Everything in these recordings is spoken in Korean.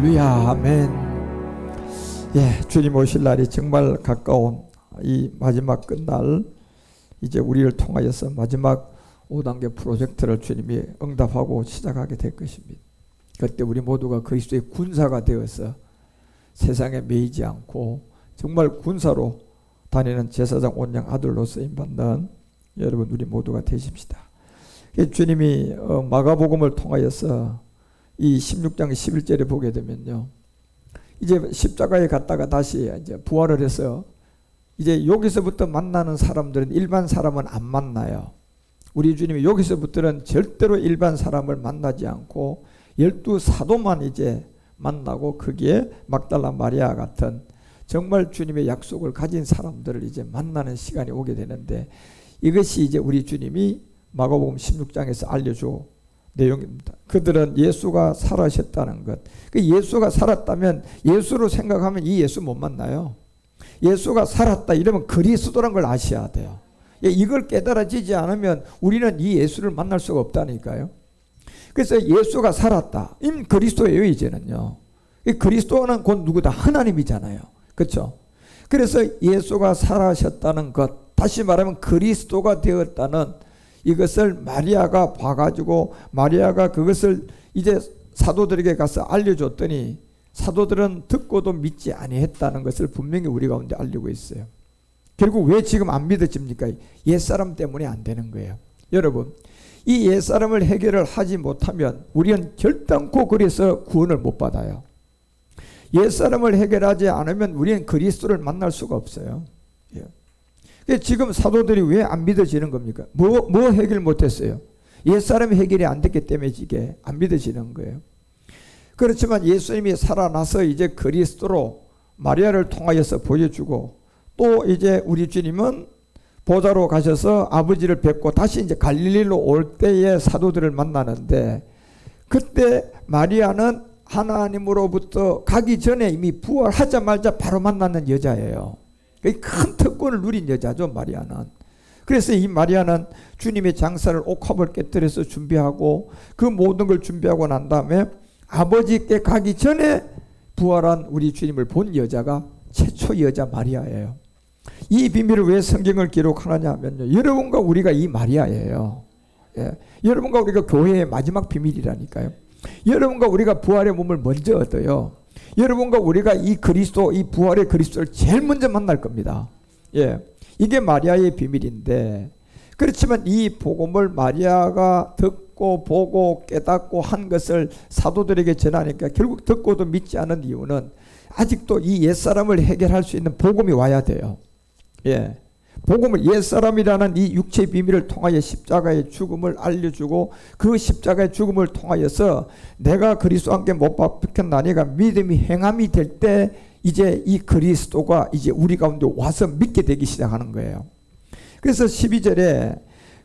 할렐루야, 아멘. 예, 주님 오실 날이 정말 가까운 이 마지막 끝날, 이제 우리를 통하여서 마지막 5단계 프로젝트를 주님이 응답하고 시작하게 될 것입니다. 그때 우리 모두가 그리스도의 군사가 되어서 세상에 매이지 않고 정말 군사로 다니는 제사장 온양 아들로 쓰임받는 여러분 우리 모두가 되십시다. 주님이 마가복음을 통하여서 이 16장 11절에 보게 되면요, 이제 십자가에 갔다가 다시 이제 부활을 해서 이제 여기서부터 만나는 사람들은 일반 사람은 안 만나요. 우리 주님이 여기서부터는 절대로 일반 사람을 만나지 않고 12사도만 이제 만나고, 거기에 막달라 마리아 같은 정말 주님의 약속을 가진 사람들을 이제 만나는 시간이 오게 되는데, 이것이 이제 우리 주님이 마가복음 16장에서 알려줘 내용입니다. 그들은 예수가 살아셨다는 것. 예수가 살았다면, 예수로 생각하면 이 예수 못 만나요. 예수가 살았다 이러면 그리스도란 걸 아셔야 돼요. 이걸 깨달아지지 않으면 우리는 이 예수를 만날 수가 없다니까요. 그래서 예수가 살았다, 그리스도예요. 이제는요, 그리스도는 곧 누구다? 하나님이잖아요. 그렇죠? 그래서 예수가 살아셨다는 것, 다시 말하면 그리스도가 되었다는 이것을 마리아가 봐가지고, 마리아가 그것을 이제 사도들에게 가서 알려줬더니 사도들은 듣고도 믿지 아니했다는 것을 분명히 우리 가운데 알리고 있어요. 결국 왜 지금 안 믿어집니까? 옛사람 때문에 안 되는 거예요. 여러분, 이 옛사람을 해결을 하지 못하면 우리는 결단코 그래서 구원을 못 받아요. 옛사람을 해결하지 않으면 우리는 그리스도를 만날 수가 없어요. 지금 사도들이 왜 안 믿어지는 겁니까? 뭐 해결 못했어요? 옛사람이 해결이 안 됐기 때문에 이게 안 믿어지는 거예요. 그렇지만 예수님이 살아나서 이제 그리스도로 마리아를 통하여서 보여주고, 또 이제 우리 주님은 보좌로 가셔서 아버지를 뵙고 다시 이제 갈릴리로 올 때에 사도들을 만나는데, 그때 마리아는 하나님으로부터 가기 전에 이미 부활하자마자 바로 만나는 여자예요. 큰 특권을 누린 여자죠, 마리아는. 그래서 이 마리아는 주님의 장사를 옥합을 깨뜨려서 준비하고, 그 모든 걸 준비하고 난 다음에 아버지께 가기 전에 부활한 우리 주님을 본 여자가 최초 여자 마리아예요. 이 비밀을 왜 성경을 기록하느냐 하면요, 여러분과 우리가 이 마리아예요. 여러분과 우리가 교회의 마지막 비밀이라니까요. 여러분과 우리가 부활의 몸을 먼저 얻어요. 여러분과 우리가 이 그리스도, 이 부활의 그리스도를 제일 먼저 만날 겁니다. 이게 마리아의 비밀인데, 그렇지만 이 복음을 마리아가 듣고 보고 깨닫고 한 것을 사도들에게 전하니까 결국 듣고도 믿지 않은 이유는 아직도 이 옛사람을 해결할 수 있는 복음이 와야 돼요. 복음을, 옛사람이라는 이 육체의 비밀을 통하여 십자가의 죽음을 알려주고, 그 십자가의 죽음을 통하여서 내가 그리스도와 함께 못 박혔나니가 믿음이 행함이 될 때 이제 이 그리스도가 이제 우리 가운데 와서 믿게 되기 시작하는 거예요. 그래서 12절에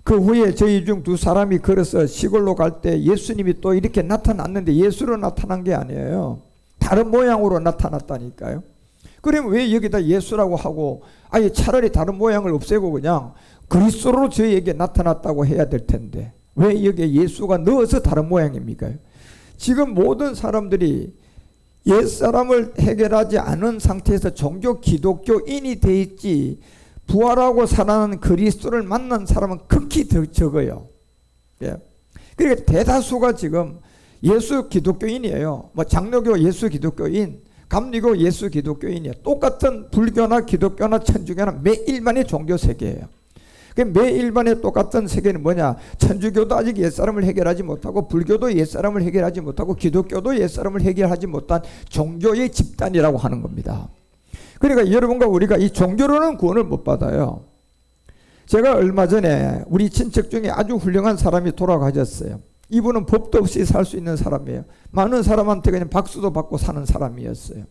그 후에 저희 중 두 사람이 걸어서 시골로 갈 때 예수님이 또 이렇게 나타났는데, 예수로 나타난 게 아니에요. 다른 모양으로 나타났다니까요. 그러면 왜 여기다 예수라고 하고 아예 차라리 다른 모양을 없애고 그냥 그리스도로 저희에게 나타났다고 해야 될 텐데, 왜 여기에 예수가 넣어서 다른 모양입니까? 지금 모든 사람들이 옛사람을 해결하지 않은 상태에서 종교 기독교인이 돼 있지, 부활하고 살아나는 그리스도를 만난 사람은 극히 더 적어요. 그러니까 대다수가 지금 예수 기독교인이에요. 뭐 장로교 예수 기독교인, 감리교 예수 기독교인이에요. 똑같은 불교나 기독교나 천주교나 매일반의 종교 세계예요. 매일반의 똑같은 세계는 뭐냐? 천주교도 아직 옛사람을 해결하지 못하고, 불교도 옛사람을 해결하지 못하고, 기독교도 옛사람을 해결하지 못한 종교의 집단이라고 하는 겁니다. 그러니까 여러분과 우리가 이 종교로는 구원을 못 받아요. 제가 얼마 전에 우리 친척 중에 아주 훌륭한 사람이 돌아가셨어요. 이분은 법도 없이 살 수 있는 사람이에요. 많은 사람한테 그냥 박수도 받고 사는 사람이었어요.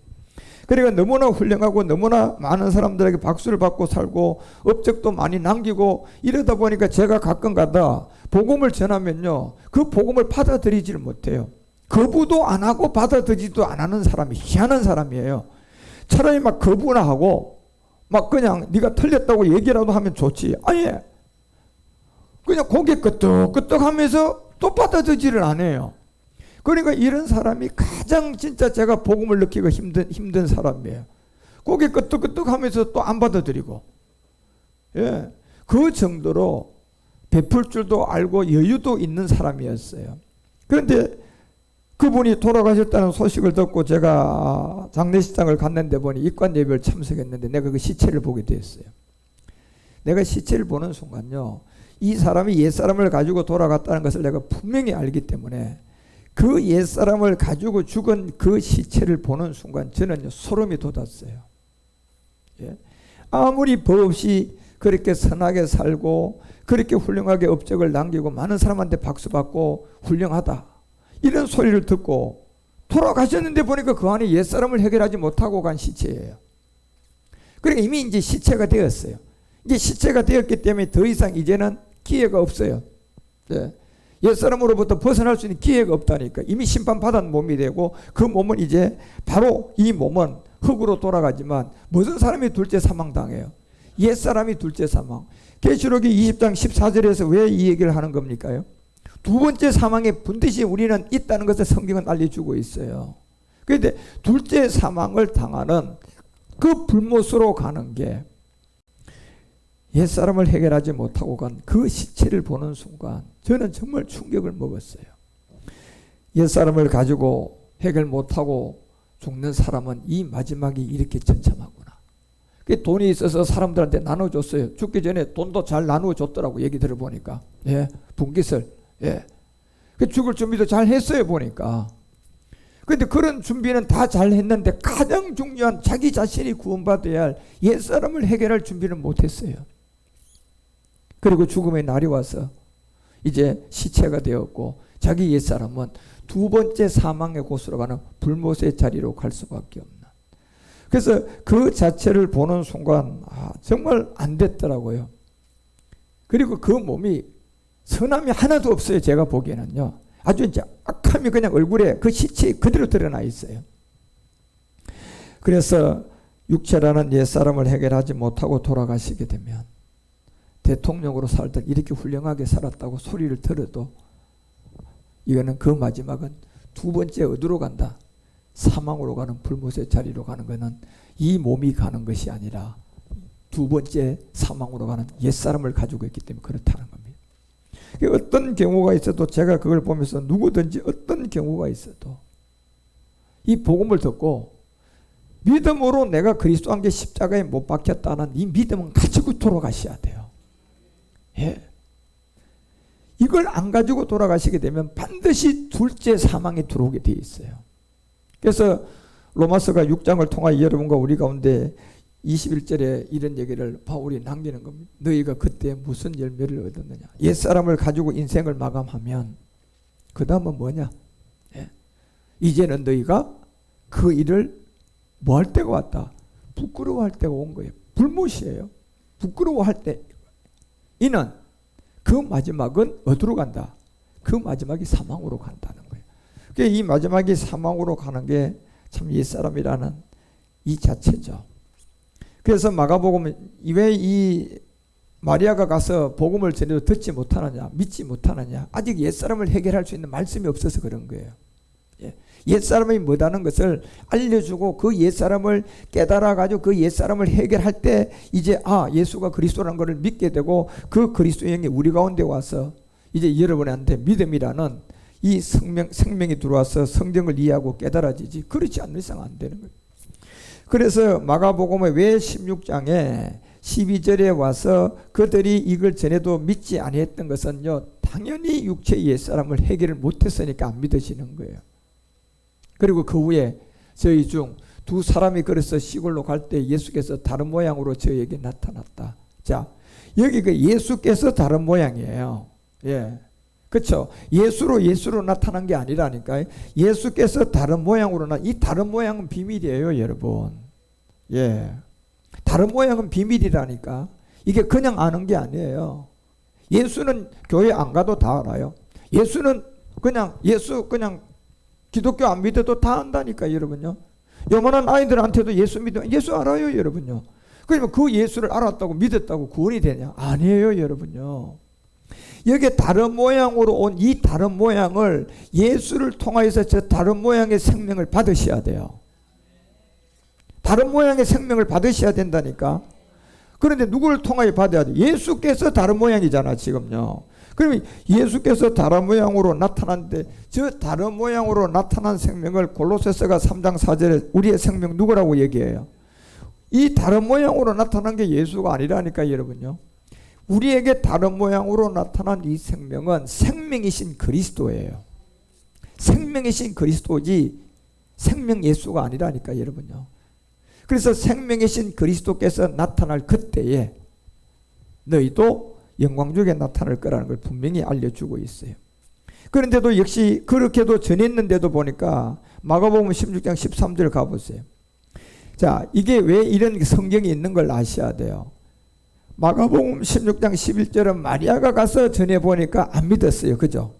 그러니까 너무나 훌륭하고 너무나 많은 사람들에게 박수를 받고 살고 업적도 많이 남기고, 이러다 보니까 제가 가끔 가다 복음을 전하면요, 그 복음을 받아들이지를 못해요. 거부도 안 하고 받아들이지도 안 하는 사람이 희한한 사람이에요. 차라리 막 거부나 하고 막 그냥 네가 틀렸다고 얘기라도 하면 좋지, 아예 그냥 고개 끄덕끄덕 하면서 또 받아들이지를 안 해요. 그러니까 이런 사람이 가장 진짜 제가 복음을 느끼고 힘든 사람이에요. 고개 끄덕끄덕 하면서 또 안 받아들이고, 예, 그 정도로 베풀 줄도 알고 여유도 있는 사람이었어요. 그런데 그분이 돌아가셨다는 소식을 듣고 제가 장례식장을 갔는데 보니 입관 예배를 참석했는데 내가 그 시체를 보게 됐어요. 내가 시체를 보는 순간요, 이 사람이 옛사람을 가지고 돌아갔다는 것을 내가 분명히 알기 때문에 그 옛사람을 가지고 죽은 그 시체를 보는 순간 저는 소름이 돋았어요. 예? 아무리 법 없이 그렇게 선하게 살고 그렇게 훌륭하게 업적을 남기고 많은 사람한테 박수받고 훌륭하다 이런 소리를 듣고 돌아가셨는데 보니까 그 안에 옛사람을 해결하지 못하고 간 시체예요. 그러니까 이미 이제 시체가 되었어요. 이제 시체가 되었기 때문에 더 이상 이제는 기회가 없어요. 네. 옛사람으로부터 벗어날 수 있는 기회가 없다니까. 이미 심판받은 몸이 되고 그 몸은 이제 바로 이 몸은 흙으로 돌아가지만 무슨 사람이 둘째 사망당해요? 옛사람이 둘째 사망. 계시록이 20장 14절에서 왜 이 얘기를 하는 겁니까요? 두 번째 사망에 반드시 우리는 있다는 것을 성경은 알려주고 있어요. 그런데 둘째 사망을 당하는 그 불못으로 가는 게 옛사람을 해결하지 못하고 간 그 시체를 보는 순간 저는 정말 충격을 먹었어요. 옛사람을 가지고 해결 못하고 죽는 사람은 이 마지막이 이렇게 처참하구나. 돈이 있어서 사람들한테 나눠줬어요. 죽기 전에 돈도 잘 나누어줬더라고. 얘기 들어보니까. 예, 분깃을. 예. 죽을 준비도 잘 했어요, 보니까. 그런데 그런 준비는 다 잘 했는데 가장 중요한 자기 자신이 구원받아야 할 옛사람을 해결할 준비는 못했어요. 그리고 죽음의 날이 와서 이제 시체가 되었고 자기 옛사람은 두 번째 사망의 곳으로 가는 불못의 자리로 갈 수밖에 없는. 그래서 그 자체를 보는 순간 정말 안 됐더라고요. 그리고 그 몸이 선함이 하나도 없어요. 제가 보기에는요. 아주 이제 악함이 그냥 얼굴에 그 시체에 그대로 드러나 있어요. 그래서 육체라는 옛사람을 해결하지 못하고 돌아가시게 되면 대통령으로 살다 이렇게 훌륭하게 살았다고 소리를 들어도 이거는 그 마지막은 두 번째 어디로 간다? 사망으로 가는 불못의 자리로 가는 것은 이 몸이 가는 것이 아니라 두 번째 사망으로 가는 옛사람을 가지고 있기 때문에 그렇다는 겁니다. 어떤 경우가 있어도 제가 그걸 보면서 누구든지 어떤 경우가 있어도 이 복음을 듣고 믿음으로 내가 그리스도 안개 십자가에 못 박혔다는 이 믿음은 가지고 돌아가셔야 돼요. 예. 이걸 안 가지고 돌아가시게 되면 반드시 둘째 사망에 들어오게 돼 있어요. 그래서 로마서가 6장을 통하여 여러분과 우리 가운데 21절에 이런 얘기를 바울이 남기는 겁니다. 너희가 그때 무슨 열매를 얻었느냐. 옛사람을 가지고 인생을 마감하면 그 다음은 뭐냐. 예. 이제는 너희가 그 일을 뭐 할 때가 왔다. 부끄러워할 때가 온 거예요. 불못이에요. 부끄러워할 때. 이는 그 마지막은 어디로 간다? 그 마지막이 사망으로 간다는 거예요. 이 마지막이 사망으로 가는 게 참 옛사람이라는 이 자체죠. 그래서 마가복음 왜 이 마리아가 가서 복음을 전해도 듣지 못하느냐, 믿지 못하느냐, 아직 옛사람을 해결할 수 있는 말씀이 없어서 그런 거예요. 옛사람이 뭐다는 것을 알려주고 그 옛사람을 깨달아가지고 그 옛사람을 해결할 때 이제 예수가 그리스도라는 것을 믿게 되고 그 그리스도의 영이 우리 가운데 와서 이제 여러분한테 믿음이라는 이 생명이 들어와서 성경을 이해하고 깨달아지지 그렇지 않는 이상 안 되는 거예요. 그래서 마가복음의 왜 16장에 12절에 와서 그들이 이걸 전에도 믿지 아니했던 것은요, 당연히 육체의 옛사람을 해결을 못했으니까 안 믿으시는 거예요. 그리고 그 후에 저희 중 두 사람이 그래서 시골로 갈 때 예수께서 다른 모양으로 저에게 나타났다. 자, 여기 그 예수께서 다른 모양이에요. 예. 그렇죠. 예수로 나타난 게 아니라니까요. 예수께서 다른 모양으로 이 다른 모양은 비밀이에요, 여러분. 예. 다른 모양은 비밀이라니까. 이게 그냥 아는 게 아니에요. 예수는 교회 안 가도 다 알아요. 예수는 그냥 기독교 안 믿어도 다 안다니까, 여러분요. 요만한 아이들한테도 예수 믿으면 예수 알아요, 여러분요. 그러면 그 예수를 알았다고 믿었다고 구원이 되냐? 아니에요, 여러분요. 여기에 다른 모양으로 온 이 다른 모양을 예수를 통하여서 저 다른 모양의 생명을 받으셔야 돼요. 다른 모양의 생명을 받으셔야 된다니까. 그런데 누구를 통하여 받아야 돼? 예수께서 다른 모양이잖아 지금요. 그러면 예수께서 다른 모양으로 나타났는데 저 다른 모양으로 나타난 생명을 골로새서가 3장 4절에 우리의 생명 누구라고 얘기해요? 이 다른 모양으로 나타난 게 예수가 아니라니까 여러분요. 우리에게 다른 모양으로 나타난 이 생명은 생명이신 그리스도예요. 생명이신 그리스도지 생명 예수가 아니라니까 여러분요. 그래서 생명이신 그리스도께서 나타날 그때에 너희도 영광 중에 나타날 거라는 걸 분명히 알려주고 있어요. 그런데도 역시 그렇게도 전했는데도 보니까 마가복음 16장 13절 가보세요. 자, 이게 왜 이런 성경이 있는 걸 아셔야 돼요. 마가복음 16장 11절은 마리아가 가서 전해보니까 안 믿었어요. 그죠?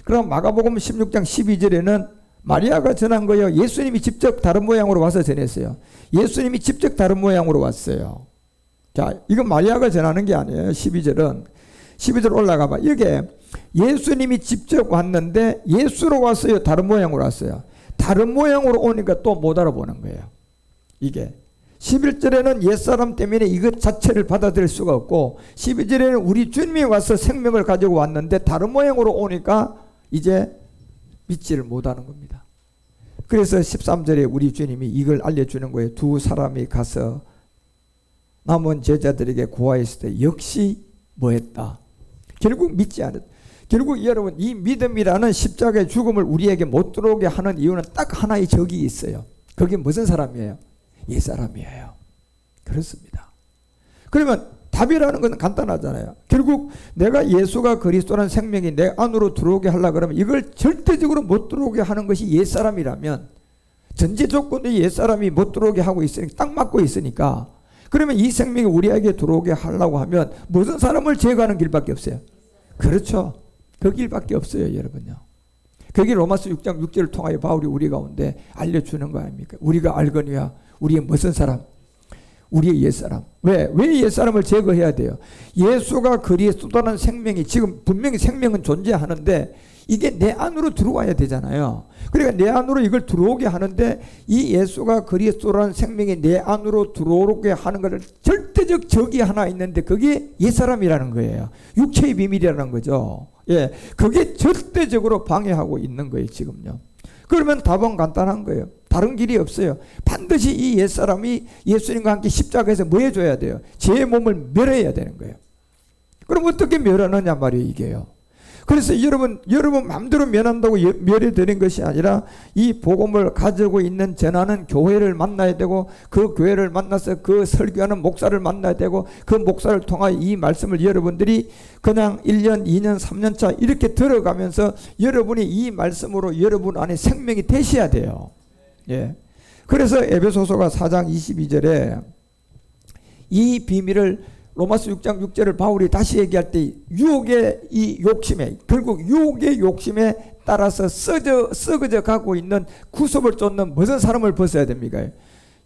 그럼 마가복음 16장 12절에는 마리아가 전한 거예요? 예수님이 직접 다른 모양으로 와서 전했어요? 예수님이 직접 다른 모양으로 왔어요. 자, 이건 마리아가 전하는 게 아니에요. 12절 올라가봐. 이게 예수님이 직접 왔는데 예수로 왔어요? 다른 모양으로 왔어요? 다른 모양으로 오니까 또 못 알아보는 거예요. 이게 11절에는 옛사람 때문에 이것 자체를 받아들일 수가 없고 12절에는 우리 주님이 와서 생명을 가지고 왔는데 다른 모양으로 오니까 이제 믿지를 못하는 겁니다. 그래서 13절에 우리 주님이 이걸 알려주는 거예요. 두 사람이 가서 남은 제자들에게 고하였을 때 역시 뭐했다? 결국 믿지 않았다. 결국 여러분 이 믿음이라는 십자가의 죽음을 우리에게 못 들어오게 하는 이유는 딱 하나의 적이 있어요. 그게 무슨 사람이에요? 옛사람이에요. 그렇습니다. 그러면 답이라는 건 간단하잖아요. 결국 내가 예수가 그리스도라는 생명이 내 안으로 들어오게 하려고 그러면 이걸 절대적으로 못 들어오게 하는 것이 옛사람이라면 전제 조건이 옛사람이 못 들어오게 하고 있으니까 딱 맞고 있으니까 그러면 이 생명이 우리에게 들어오게 하려고 하면 무슨 사람을 제거하는 길밖에 없어요. 그렇죠. 그 길밖에 없어요. 여러분요. 그게 로마서 6장 6절을 통하여 바울이 우리 가운데 알려주는 거 아닙니까? 우리가 알거니와 우리의 무슨 사람? 우리의 옛사람. 왜 옛사람을 제거해야 돼요? 예수가 그리스도라는 생명이 지금 분명히 생명은 존재하는데 이게 내 안으로 들어와야 되잖아요. 그러니까 내 안으로 이걸 들어오게 하는데 이 예수가 그리스도라는 생명이 내 안으로 들어오게 하는 것을 절대적 적이 하나 있는데 그게 옛사람이라는 거예요. 육체의 비밀이라는 거죠. 예, 그게 절대적으로 방해하고 있는 거예요 지금요. 그러면 답은 간단한 거예요. 다른 길이 없어요. 반드시 이 옛사람이 예수님과 함께 십자가에서 뭐 해줘야 돼요? 제 몸을 멸해야 되는 거예요. 그럼 어떻게 멸하느냐 말이에요 이게요. 그래서 여러분 마음대로 멸한다고 멸해되는 것이 아니라 이 복음을 가지고 있는 전하는 교회를 만나야 되고 그 교회를 만나서 그 설교하는 목사를 만나야 되고 그 목사를 통하여 이 말씀을 여러분들이 그냥 1년, 2년, 3년 차 이렇게 들어가면서 여러분이 이 말씀으로 여러분 안에 생명이 되셔야 돼요. 예. 그래서 에베소서가 4장 22절에 이 비밀을 로마서 6장 6절을 바울이 다시 얘기할 때 유혹의 이 욕심에 결국 유혹의 욕심에 따라서 썩어져 가고 있는 구속을 쫓는 무슨 사람을 벗어야 됩니까?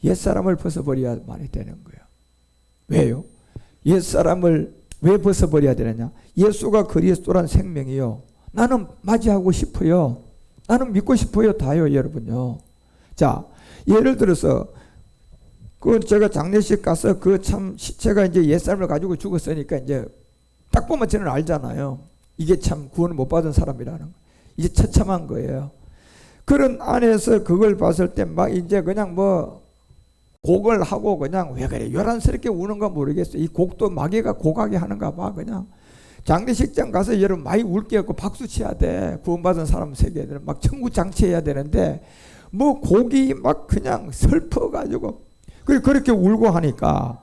옛사람을 벗어버려야 말이 되는 거예요. 왜요? 옛사람을 왜 벗어버려야 되느냐? 예수가 그리스도란 생명이요. 나는 맞이하고 싶어요. 나는 믿고 싶어요. 다요 여러분요. 자, 예를 들어서 제가 장례식 가서 참 시체가 이제 옛사람을 가지고 죽었으니까 이제 딱 보면 저는 알잖아요. 이게 참 구원을 못 받은 사람이라는 거. 이제 처참한 거예요. 그런 안에서 그걸 봤을 때 막 이제 그냥 뭐 곡을 하고 그냥 왜 그래 요란스럽게 우는가 모르겠어요. 이 곡도 마귀가 고하게 하는가 봐. 그냥 장례식장 가서 여러분 많이 울게 했고 박수 쳐야 돼. 구원받은 사람 세계들은 막 천국 장치해야 되는데 뭐 곡이 막 그냥 슬퍼가지고 그렇게 울고 하니까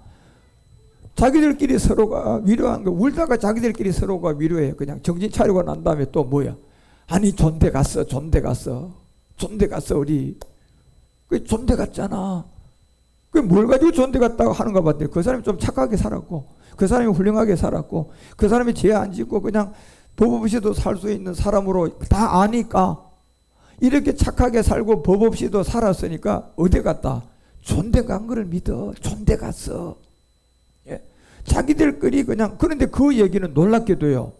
자기들끼리 서로가 위로한 거 울다가 자기들끼리 서로가 위로해요. 그냥 정신 차리고 난 다음에 또 뭐야? 아니 존대 갔어 우리 그 존대 갔잖아. 그 뭘 가지고 존대 갔다고 하는가 봤더니 그 사람이 좀 착하게 살았고 그 사람이 훌륭하게 살았고 그 사람이 죄 안 짓고 그냥 법 없이도 살 수 있는 사람으로 다 아니까 이렇게 착하게 살고 법 없이도 살았으니까 어디 갔다? 존대 간 거를 믿어. 존대 갔어. 예. 자기들끼리 그냥 그런데 그 얘기는 놀랍게도요.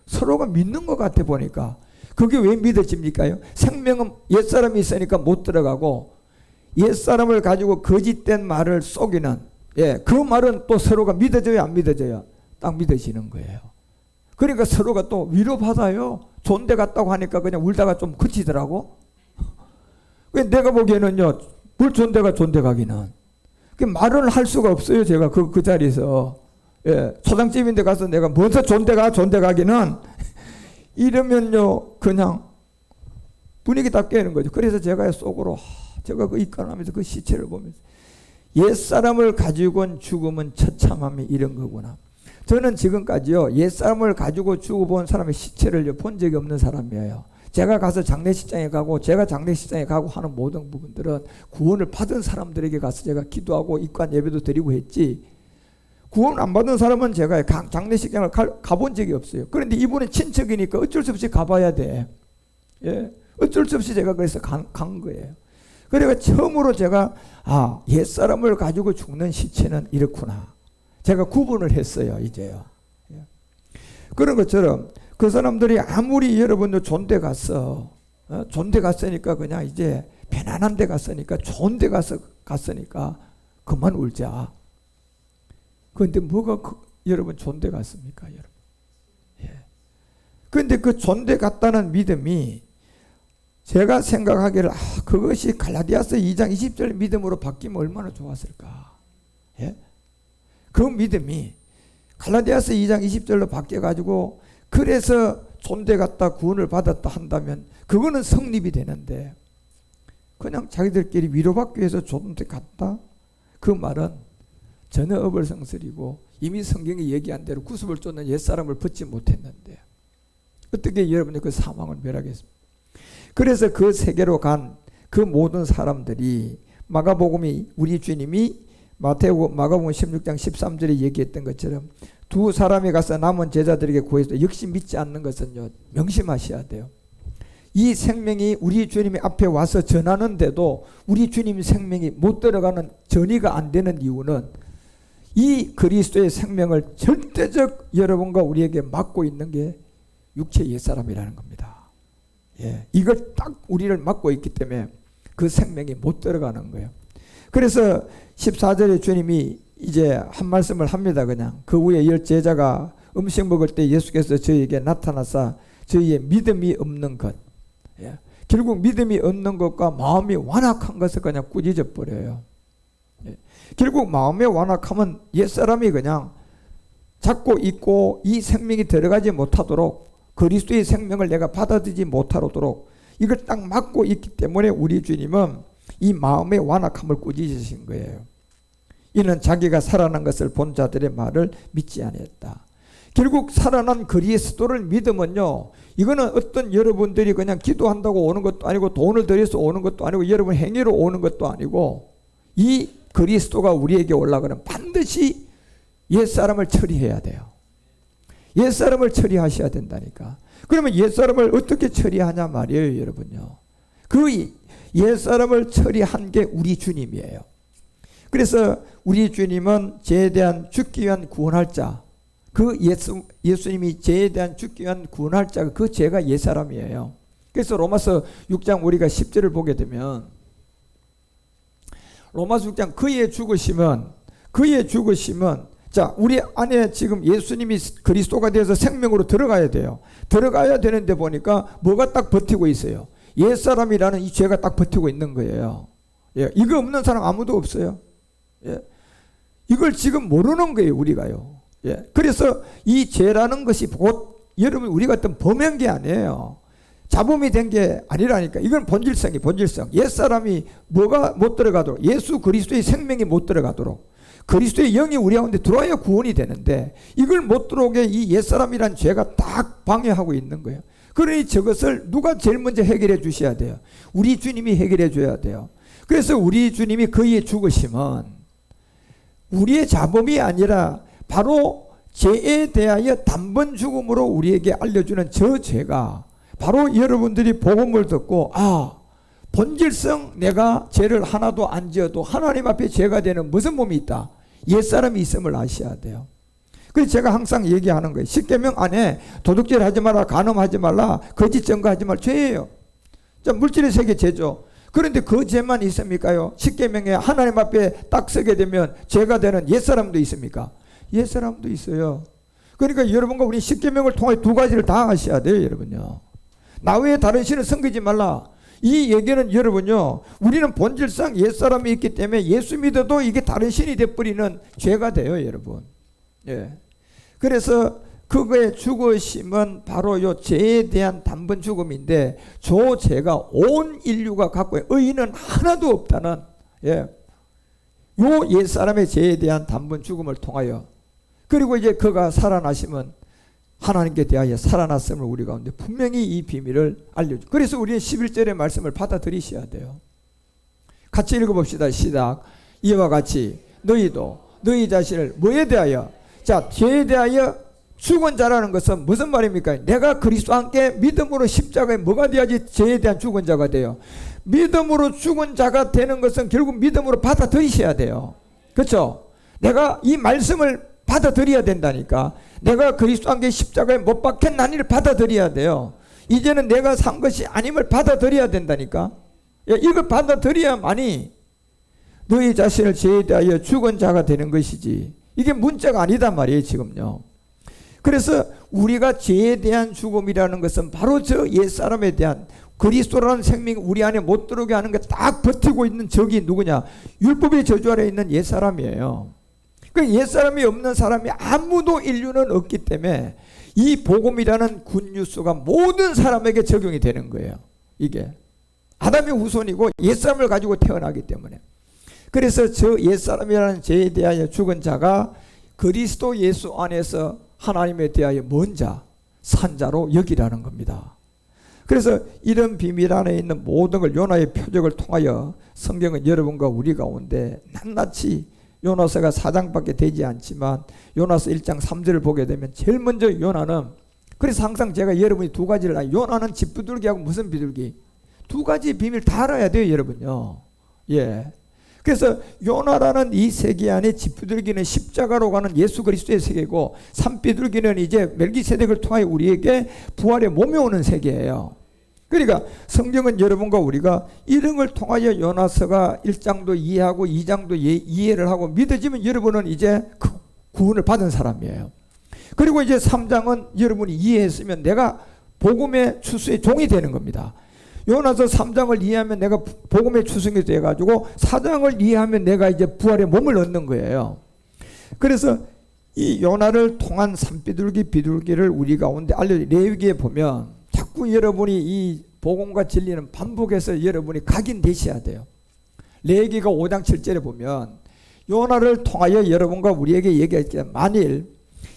서로가 믿는 것 같아 보니까. 그게 왜 믿어집니까요? 생명은 옛사람이 있으니까 못 들어가고 옛사람을 가지고 거짓된 말을 속이는 그 말은 또 서로가 믿어져요, 안 믿어져요? 딱 믿어지는 거예요. 그러니까 서로가 또 위로받아요. 존대 같다고 하니까 그냥 울다가 좀 그치더라고. 내가 보기에는요, 뭘 존대가 존대가기는. 말을 할 수가 없어요, 제가 그 자리에서. 초장집인데 가서 내가 먼저 존대가기는 이러면요, 그냥 분위기 다 깨는 거죠. 그래서 제가 속으로, 제가 그 입관하면서 그 시체를 보면서 옛사람을 가지고는 죽음은 처참함이 이런 거구나. 저는 지금까지요, 옛사람을 가지고 죽어본 사람의 시체를 본 적이 없는 사람이에요. 제가 가서 장례식장에 가고 제가 장례식장에 가고 하는 모든 부분들은 구원을 받은 사람들에게 가서 제가 기도하고 입관 예배도 드리고 했지, 구원 안 받은 사람은 제가 장례식장을 가본 적이 없어요. 그런데 이분은 친척이니까 어쩔 수 없이 가봐야 돼. 어쩔 수 없이 제가 그래서 간 거예요. 그래서 처음으로 제가 옛사람을 가지고 죽는 시체는 이렇구나. 제가 구분을 했어요, 이제요. 그런 것처럼 그 사람들이 아무리 여러분도 존대 갔어. 존대 갔으니까 그냥 이제 편안한 데 갔으니까 좋은 데 갔으니까 그만 울자. 그런데 뭐가 여러분 좋은 데 갔습니까, 여러분? 그런데 그 좋은 데 갔다는 믿음이 제가 생각하기를 그것이 갈라디아서 2장 20절 믿음으로 바뀌면 얼마나 좋았을까. 그 믿음이 갈라디아서 2장 20절로 바뀌어가지고 그래서 존대 갔다 구원을 받았다 한다면 그거는 성립이 되는데, 그냥 자기들끼리 위로받기 위해서 존대 갔다? 그 말은 전혀 어불성설이고 이미 성경이 얘기한 대로 구습을 쫓는 옛사람을 벗지 못했는데 어떻게 여러분이 그 사망을 멸하겠습니까? 그래서 그 세계로 간 그 모든 사람들이 마가복음이 우리 주님이 마가복음 16장 13절에 얘기했던 것처럼 두 사람이 가서 남은 제자들에게 구해서 역시 믿지 않는 것은요, 명심하셔야 돼요. 이 생명이 우리 주님이 앞에 와서 전하는데도 우리 주님 생명이 못 들어가는, 전이가 안 되는 이유는 이 그리스도의 생명을 절대적 여러분과 우리에게 맡고 있는 게 육체 옛사람이라는 겁니다. 이걸 딱 우리를 맡고 있기 때문에 그 생명이 못 들어가는 거예요. 그래서 14절에 주님이 이제 한 말씀을 합니다. 그냥 그 후에 10 제자가 음식 먹을 때 예수께서 저희에게 나타나사 저희의 믿음이 없는 것, 결국 믿음이 없는 것과 마음이 완악한 것을 그냥 꾸짖어 버려요. 결국 마음의 완악함은 옛사람이 그냥 잡고 있고 이 생명이 들어가지 못하도록, 그리스도의 생명을 내가 받아들이지 못하도록 이걸 딱 막고 있기 때문에 우리 주님은 이 마음의 완악함을 꾸짖으신 거예요. 이는 자기가 살아난 것을 본 자들의 말을 믿지 아니했다. 결국 살아난 그리스도를 믿으면요, 이거는 어떤 여러분들이 그냥 기도한다고 오는 것도 아니고 돈을 들여서 오는 것도 아니고 여러분 행위로 오는 것도 아니고, 이 그리스도가 우리에게 올라가는 반드시 옛사람을 처리해야 돼요. 옛사람을 처리하셔야 된다니까. 그러면 옛사람을 어떻게 처리하냐 말이에요, 여러분요. 그 옛사람을 처리한 게 우리 주님이에요. 그래서 우리 주님은 죄에 대한 죽기 위한 구원할 자, 그 예수님이 죄에 대한 죽기 위한 구원할 자가 그 죄가 옛사람이에요. 그래서 로마서 6장 우리가 10절을 보게 되면 로마서 6장 그의 죽으심은 자, 우리 안에 지금 예수님이 그리스도가 되어서 생명으로 들어가야 돼요. 들어가야 되는데 보니까 뭐가 딱 버티고 있어요. 옛사람이라는 이 죄가 딱 버티고 있는 거예요. 이거 없는 사람 아무도 없어요. 이걸 지금 모르는 거예요, 우리가요. 그래서 이 죄라는 것이 곧 여러분 우리가 어떤 범한 게 아니에요. 잡음이 된 게 아니라니까. 이건 본질성이 본질성. 옛사람이 뭐가 못 들어가도록, 예수 그리스도의 생명이 못 들어가도록 그리스도의 영이 우리 가운데 들어와야 구원이 되는데 이걸 못 들어오게 이 옛사람이란 죄가 딱 방해하고 있는 거예요. 그러니 저것을 누가 제일 먼저 해결해 주셔야 돼요? 우리 주님이 해결해 줘야 돼요. 그래서 우리 주님이 그의 죽으심은 우리의 잡음이 아니라 바로 죄에 대하여 단번 죽음으로 우리에게 알려주는 저 죄가 바로 여러분들이 복음을 듣고 본질성 내가 죄를 하나도 안 지어도 하나님 앞에 죄가 되는 무슨 몸이 있다? 옛사람이 있음을 아셔야 돼요. 그래서 제가 항상 얘기하는 거예요. 십계명 안에 도둑질 하지 마라, 간음하지 말라, 거짓 증거하지 말라, 죄예요. 자, 물질의 세계 죄죠. 그런데 그 죄만 있습니까요? 십계명에 하나님 앞에 딱 서게 되면 죄가 되는 옛사람도 있습니까? 옛사람도 있어요. 그러니까 여러분과 우리 십계명을 통해 두 가지를 다 하셔야 돼요, 여러분요. 나 외에 다른 신을 섬기지 말라. 이 얘기는 여러분요, 우리는 본질상 옛사람이 있기 때문에 예수 믿어도 이게 다른 신이 돼버리는 죄가 돼요, 여러분. 예. 그래서 그거의 죽으심은 바로 요 죄에 대한 단번 죽음인데, 저 죄가 온 인류가 갖고 의인은 하나도 없다는, 예, 요 옛사람의 죄에 대한 단번 죽음을 통하여, 그리고 이제 그가 살아나시면 하나님께 대하여 살아났음을 우리 가운데 분명히 이 비밀을 알려줘. 그래서 우리는 11절의 말씀을 받아들이셔야 돼요. 같이 읽어봅시다. 시작. 이와 같이 너희도 너희 자신을 뭐에 대하여, 자, 죄에 대하여 죽은 자라는 것은 무슨 말입니까? 내가 그리스도와 함께 믿음으로 십자가에 뭐가 돼야지 죄에 대한 죽은 자가 돼요? 믿음으로 죽은 자가 되는 것은 결국 믿음으로 받아들이셔야 돼요. 그렇죠? 내가 이 말씀을 받아들여야 된다니까. 내가 그리스도와 함께 십자가에 못 박혔나니를 받아들여야 돼요. 이제는 내가 산 것이 아님을 받아들여야 된다니까. 이걸 받아들여야만이 너희 자신을 죄에 대하여 죽은 자가 되는 것이지, 이게 문자가 아니단 말이에요, 지금요. 그래서 우리가 죄에 대한 죽음이라는 것은 바로 저 옛사람에 대한, 그리스도라는 생명이 우리 안에 못 들어오게 하는 게 딱 버티고 있는 적이 누구냐? 율법의 저주 아래 있는 옛사람이에요. 그 옛사람이 없는 사람이 아무도 인류는 없기 때문에 이 복음이라는 굿뉴스가 모든 사람에게 적용이 되는 거예요. 이게 아담의 후손이고 옛사람을 가지고 태어나기 때문에. 그래서 저 옛사람이라는 죄에 대하여 죽은 자가 그리스도 예수 안에서 하나님에 대하여 먼 자, 산 자로 여기라는 겁니다. 그래서 이런 비밀 안에 있는 모든 걸 요나의 표적을 통하여 성경은 여러분과 우리 가운데 낱낱이, 요나서가 4장밖에 되지 않지만 요나서 1장 3절을 보게 되면 제일 먼저 요나는, 그래서 항상 제가 여러분이 두 가지를 알아요. 요나는 집 비둘기하고 무슨 비둘기? 두 가지 비밀 다 알아야 돼요, 여러분요. 예. 그래서 요나라는 이 세계 안에 집 비둘기는 십자가로 가는 예수 그리스도의 세계고, 산 비둘기는 이제 멜기세덱을 통하여 우리에게 부활의 몸이 오는 세계예요. 그러니까 성경은 여러분과 우리가 이런 걸 통하여 요나서가 1장도 이해하고 2장도 이해를 하고 믿어지면 여러분은 이제 그 구원을 받은 사람이에요. 그리고 이제 3장은 여러분이 이해했으면 내가 복음의 추수의 종이 되는 겁니다. 요나서 3장을 이해하면 내가 복음의 추수이 돼가지고 4장을 이해하면 내가 이제 부활의 몸을 얻는 거예요. 그래서 이 요나를 통한 산비둘기 비둘기를 우리 가운데 레위기에 보면 자꾸 여러분이 이 복음과 진리는 반복해서 여러분이 각인되셔야 돼요. 레위기가 5장 7절에 보면 요나를 통하여 여러분과 우리에게 얘기할게요. 만일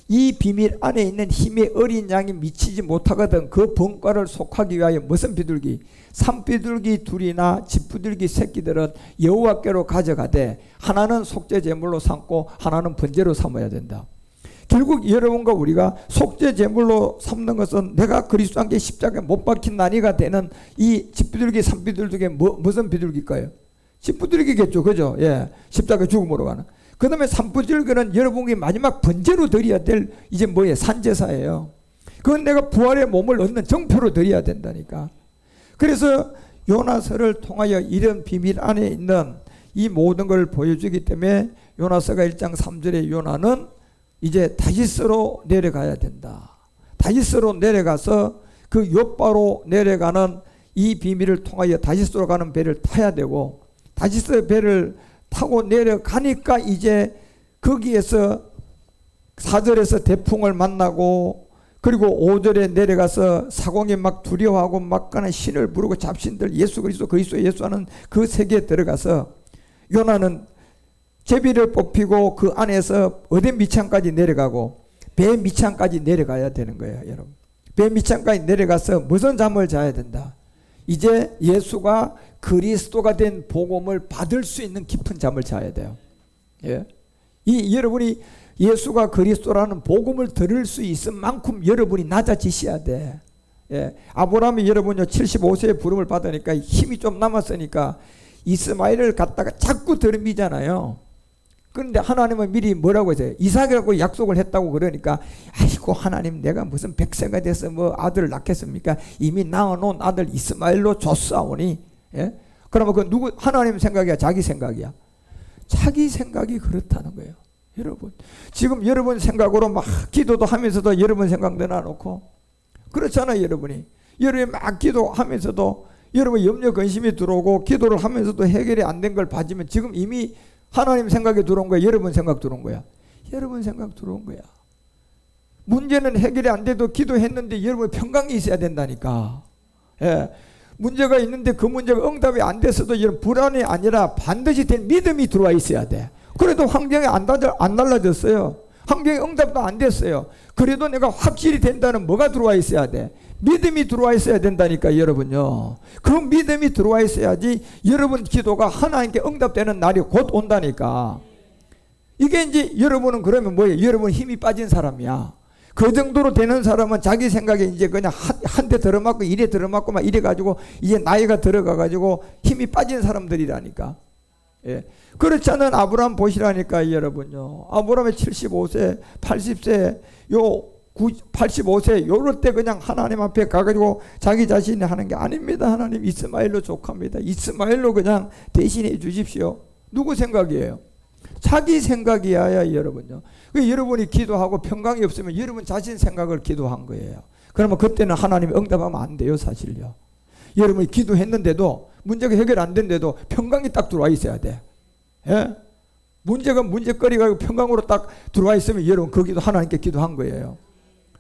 이 비밀 안에 있는 힘의 어린 양이 미치지 못하거든 그 번과를 속하기 위하여 무슨 비둘기? 산비둘기 둘이나 집비둘기 새끼들은 여호와께로 가져가되 하나는 속죄 제물로 삼고 하나는 번제로 삼아야 된다. 결국 여러분과 우리가 속죄 제물로 삼는 것은 내가 그리스도와 함께 십자가에 못 박힌 나니가 되는 이 집비둘기 산비둘기가 무슨 비둘기일까요? 집비둘기겠죠, 그죠? 예, 십자가 죽음으로 가는. 그 다음에 산비둘기는 여러분이 마지막 번제로 드려야 될 이제 뭐예요? 산제사예요. 그건 내가 부활의 몸을 얻는 정표로 드려야 된다니까. 그래서 요나서를 통하여 이런 비밀 안에 있는 이 모든 걸 보여주기 때문에 요나서가 1장 3절에 요나는 이제 다시스로 내려가야 된다. 다시스로 내려가서 그 요바로 내려가는 이 비밀을 통하여 다시스로 가는 배를 타야 되고, 다시스 배를 타고 내려가니까 이제 거기에서 4절에서 대풍을 만나고, 그리고 5절에 내려가서 사공이 막 두려워하고 막 가는 신을 부르고 잡신들 예수 그리스도 예수 하는 그 세계에 들어가서 요나는 제비를 뽑히고 그 안에서 어딘 밑창까지 내려가고 배 밑창까지 내려가야 되는 거예요, 여러분. 배 밑창까지 내려가서 무슨 잠을 자야 된다. 이제 예수가 그리스도가 된 복음을 받을 수 있는 깊은 잠을 자야 돼요. 예. 여러분이 예수가 그리스도라는 복음을 들을 수 있을 만큼 여러분이 낮아지셔야 돼. 예. 아브라함이 여러분요 75세에 부름을 받으니까 힘이 좀 남았으니까 이스마엘을 갖다가 자꾸 들미잖아요. 그런데 하나님은 미리 뭐라고 했어요? 이삭이라고 약속을 했다고. 그러니까 아이고 하나님, 내가 무슨 100세가 돼서 뭐 아들을 낳겠습니까? 이미 낳아놓은 아들 이스마엘로 줬사오니. 예? 그러면 그 누구 하나님 생각이야, 자기 생각이야? 자기 생각이 그렇다는 거예요. 여러분 지금 여러분 생각으로 막 기도도 하면서도 여러분 생각 내놔놓고 그렇잖아요. 여러분이 막 기도하면서도 여러분 염려 근심이 들어오고 기도를 하면서도 해결이 안 된 걸 봐주면 지금 이미 하나님 생각이 들어온 거야, 여러분 생각 들어온 거야? 여러분 생각 들어온 거야. 문제는 해결이 안 돼도 기도했는데 여러분 평강이 있어야 된다니까. 예. 문제가 있는데 그 문제가 응답이 안 됐어도 여러분 불안이 아니라 반드시 된 믿음이 들어와 있어야 돼. 그래도 환경이 안 달라졌어요. 환경이 응답도 안 됐어요. 그래도 내가 확실히 된다는 뭐가 들어와 있어야 돼? 믿음이 들어와 있어야 된다니까 여러분요. 그 믿음이 들어와 있어야지 여러분 기도가 하나님께 응답되는 날이 곧 온다니까. 이게 이제 여러분은 그러면 뭐예요? 여러분 힘이 빠진 사람이야. 그 정도로 되는 사람은 자기 생각에 이제 그냥 한 대 들어맞고 이래 들어맞고 막 이래가지고 이제 나이가 들어가가지고 힘이 빠진 사람들이라니까. 예. 그렇지 않은 아브라함 보시라니까 여러분요. 아브라함이 75세, 80세, 85세 요럴 때 그냥 하나님 앞에 가가지고 자기 자신이 하는 게 아닙니다. 하나님 이스마엘로 족합니다. 이스마엘로 그냥 대신해 주십시오. 누구 생각이에요? 자기 생각이야 여러분요. 여러분이 기도하고 평강이 없으면 여러분 자신 생각을 기도한 거예요. 그러면 그때는 하나님이 응답하면 안 돼요. 사실요. 여러분이 기도했는데도 문제가 해결 안 된데도 평강이 딱 들어와 있어야 돼. 예? 문제가 문제거리가 평강으로 딱 들어와 있으면 여러분 거기도 하나님께 기도한 거예요.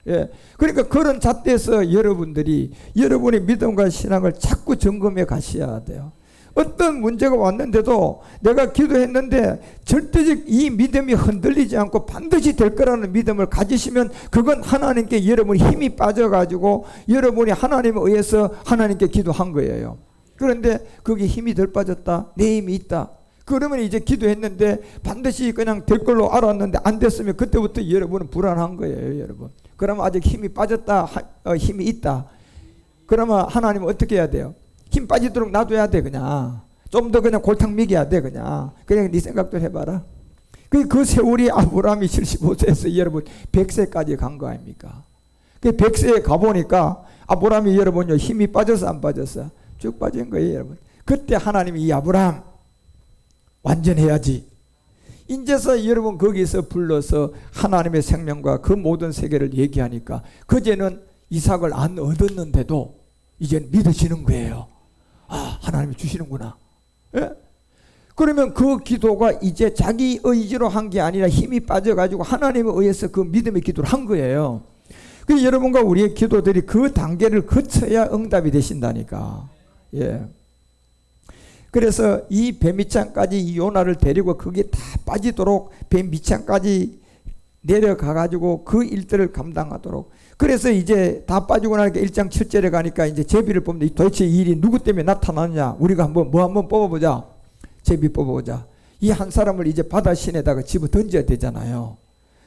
예. 그러니까 그런 잣대에서 여러분들이 여러분의 믿음과 신앙을 자꾸 점검해 가셔야 돼요. 어떤 문제가 왔는데도 내가 기도했는데 절대적 이 믿음이 흔들리지 않고 반드시 될 거라는 믿음을 가지시면 그건 하나님께 여러분이 힘이 빠져가지고 여러분이 하나님에 의해서 하나님께 기도한 거예요. 그런데 거기 힘이 덜 빠졌다, 내 힘이 있다, 그러면 이제 기도했는데 반드시 그냥 될 걸로 알았는데 안 됐으면 그때부터 여러분은 불안한 거예요. 여러분 그러면 아직 힘이 빠졌다, 힘이 있다, 그러면 하나님은 어떻게 해야 돼요? 힘 빠지도록 놔둬야 돼. 그냥 좀 더 그냥 골탕 먹여야 돼. 그냥 네 생각도 해봐라. 그 세월이 아브라함이 75세에서 여러분 100세까지 간 거 아닙니까? 그 100세에 가보니까 아브라함이 여러분요 힘이 빠져서 안 빠졌어? 쭉 빠진 거예요. 여러분 그때 하나님이 이 아브라함 완전해야지. 인제서 여러분 거기서 불러서 하나님의 생명과 그 모든 세계를 얘기하니까 그제는 이삭을 안 얻었는데도 이제 믿어지는 거예요. 아, 하나님이 주시는구나. 예? 그러면 그 기도가 이제 자기 의지로 한 게 아니라 힘이 빠져가지고 하나님에 의해서 그 믿음의 기도를 한 거예요. 그 여러분과 우리의 기도들이 그 단계를 거쳐야 응답이 되신다니까. 예. 그래서 이 배 밑창까지 이 요나를 데리고 거기에 다 빠지도록 배 밑창까지 내려가가지고 그 일들을 감당하도록. 그래서 이제 다 빠지고 나니까 1장 7절에 가니까 이제 제비를 뽑는데 도대체 이 일이 누구 때문에 나타났냐? 우리가 한번 한번 뽑아보자. 제비 뽑아보자. 이 한 사람을 이제 바다 신에다가 집어 던져야 되잖아요.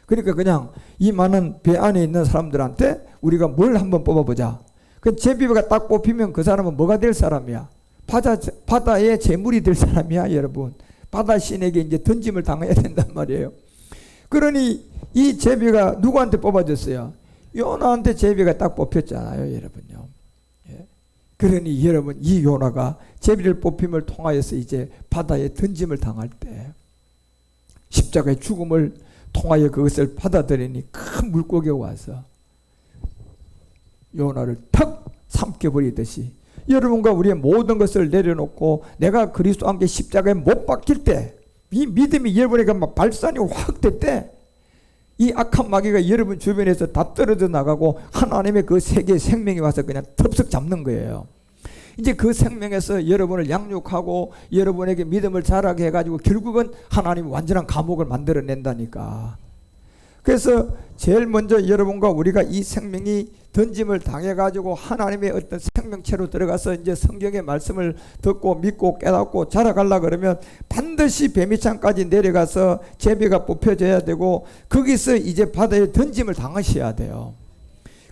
그러니까 그냥 이 많은 배 안에 있는 사람들한테 우리가 뭘 한번 뽑아보자. 그 제비가 딱 뽑히면 그 사람은 뭐가 될 사람이야? 바다의 재물이 될 사람이야, 여러분. 바다 신에게 이제 던짐을 당해야 된단 말이에요. 그러니 이 제비가 누구한테 뽑아졌어요? 요나한테 제비가 딱 뽑혔잖아요, 여러분요. 예. 그러니 여러분 이 요나가 제비를 뽑힘을 통하여서 이제 바다에 던짐을 당할 때 십자가의 죽음을 통하여 그것을 받아들이니 큰 물고기가 와서 요나를 턱 삼켜버리듯이 여러분과 우리의 모든 것을 내려놓고 내가 그리스도와 함께 십자가에 못 박힐 때 이 믿음이 여러분에게 막 발산이 확 될 때 이 악한 마귀가 여러분 주변에서 다 떨어져 나가고 하나님의 그 세계의 생명이 와서 그냥 덥석 잡는 거예요. 이제 그 생명에서 여러분을 양육하고 여러분에게 믿음을 자라게 해가지고 결국은 하나님이 완전한 감옥을 만들어낸다니까. 그래서 제일 먼저 여러분과 우리가 이 생명이 던짐을 당해가지고 하나님의 어떤 생명체로 들어가서 이제 성경의 말씀을 듣고 믿고 깨닫고 자라가려고 그러면 반드시 배미창까지 내려가서 제비가 뽑혀져야 되고 거기서 이제 바다에 던짐을 당하셔야 돼요.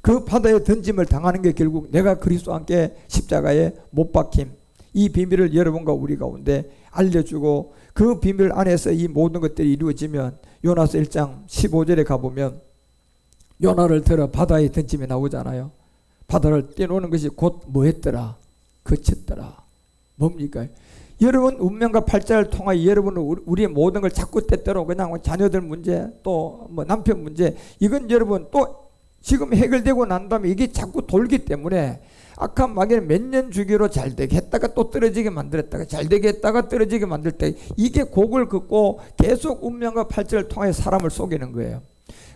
그 바다에 던짐을 당하는 게 결국 내가 그리스도와 함께 십자가에 못 박힘, 이 비밀을 여러분과 우리 가운데 알려주고 그 비밀 안에서 이 모든 것들이 이루어지면 요나서 1장 15절에 가보면 요나를 들어 바다에 던짐에 나오잖아요. 바다를 떼놓는 것이 곧 뭐했더라? 그쳤더라. 뭡니까? 여러분 운명과 팔자를 통하여 여러분은 우리의 모든 걸 자꾸 때때로 그냥 자녀들 문제 또 뭐 남편 문제 이건 여러분 또 지금 해결되고 난 다음에 이게 자꾸 돌기 때문에 악한 마귀는 몇 년 주기로 잘 되게 했다가 또 떨어지게 만들었다가 잘 되게 했다가 떨어지게 만들 때 이게 곡을 긋고 계속 운명과 팔자를 통해 사람을 속이는 거예요.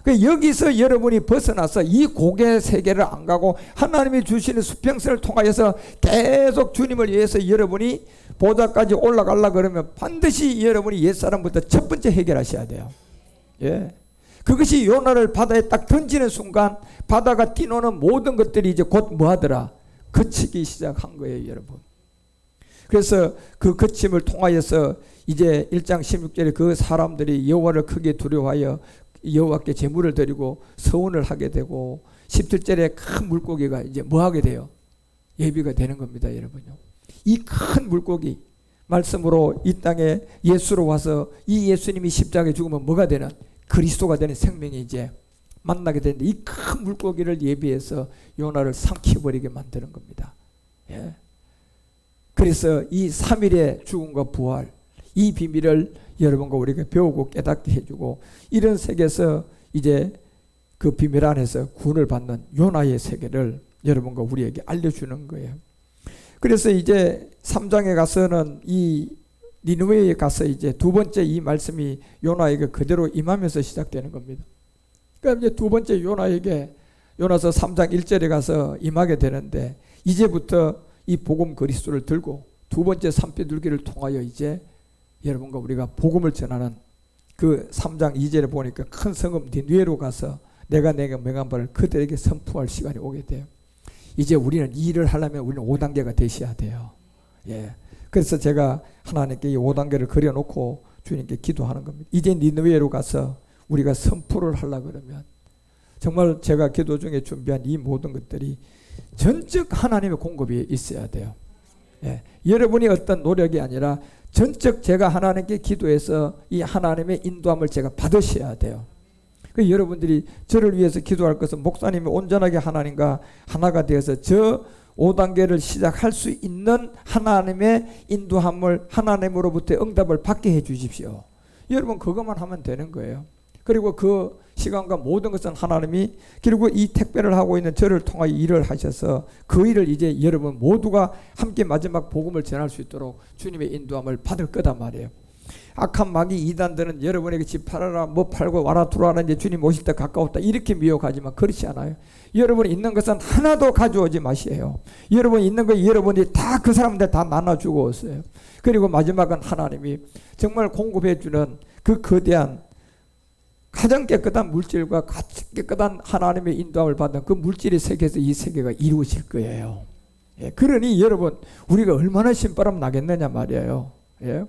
여기서 여러분이 벗어나서 이 곡의 세계를 안 가고 하나님이 주시는 수평선을 통하여서 계속 주님을 위해서 여러분이 보좌까지 올라가려고 그러면 반드시 여러분이 옛사람부터 첫 번째 해결하셔야 돼요. 예. 그것이 요나를 바다에 딱 던지는 순간 바다가 뛰노는 모든 것들이 이제 곧 뭐하더라? 그치기 시작한 거예요, 여러분. 그래서 그 그침을 통하여서 이제 1장 16절에 그 사람들이 여호와를 크게 두려워하여 여호와께 제물을 드리고 서원을 하게 되고 17절에 큰 물고기가 이제 뭐 하게 돼요? 예비가 되는 겁니다, 여러분요. 이 큰 물고기 말씀으로 이 땅에 예수로 와서 이 예수님이 십자가에 죽으면 뭐가 되는? 그리스도가 되는 생명이 이제 만나게 되는데 이 큰 물고기를 예비해서 요나를 삼켜버리게 만드는 겁니다. 예. 그래서 이 3일의 죽음과 부활 이 비밀을 여러분과 우리가 배우고 깨닫게 해주고 이런 세계에서 이제 그 비밀 안에서 구원을 받는 요나의 세계를 여러분과 우리에게 알려주는 거예요. 그래서 이제 3장에 가서는 이 니느웨에 가서 이제 두 번째 이 말씀이 요나에게 그대로 임하면서 시작되는 겁니다. 그러니까 이제 두 번째 요나에게 요나서 3장 1절에 가서 임하게 되는데 이제부터 이 복음 그리스도를 들고 두 번째 산비둘기를 통하여 이제 여러분과 우리가 복음을 전하는 그 3장 2절에 보니까 큰 성읍 니느웨로 가서 내가 명한 바를 그들에게 선포할 시간이 오게 돼요. 이제 우리는 이 일을 하려면 우리는 5단계가 되셔야 돼요. 예. 그래서 제가 하나님께 이 5단계를 그려놓고 주님께 기도하는 겁니다. 이제 니느웨로 가서 우리가 선포를 하려고 그러면 정말 제가 기도 중에 준비한 이 모든 것들이 전적 하나님의 공급이 있어야 돼요. 예. 여러분이 어떤 노력이 아니라 전적 제가 하나님께 기도해서 이 하나님의 인도함을 제가 받으셔야 돼요. 그 여러분들이 저를 위해서 기도할 것은 목사님이 온전하게 하나님과 하나가 되어서 저 5단계를 시작할 수 있는 하나님의 인도함을 하나님으로부터 응답을 받게 해 주십시오. 여러분 그것만 하면 되는 거예요. 그리고 그 시간과 모든 것은 하나님이 그리고 이 택배를 하고 있는 저를 통하여 일을 하셔서 그 일을 이제 여러분 모두가 함께 마지막 복음을 전할 수 있도록 주님의 인도함을 받을 거단 말이에요. 악한 마귀 이단들은 여러분에게 집 팔아라 뭐 팔고 와라 들어와라 이제 주님 오실 때 가까웠다 이렇게 미혹하지만 그렇지 않아요. 여러분이 있는 것은 하나도 가져오지 마시에요. 여러분이 있는 거 여러분이 다 그 사람들 다 나눠주고 오세요. 그리고 마지막은 하나님이 정말 공급해 주는 그 거대한 가장 깨끗한 물질과 가장 깨끗한 하나님의 인도함을 받는 그 물질의 세계에서 이 세계가 이루어질 거예요. 예, 그러니 여러분 우리가 얼마나 신바람 나겠느냐 말이에요. 예.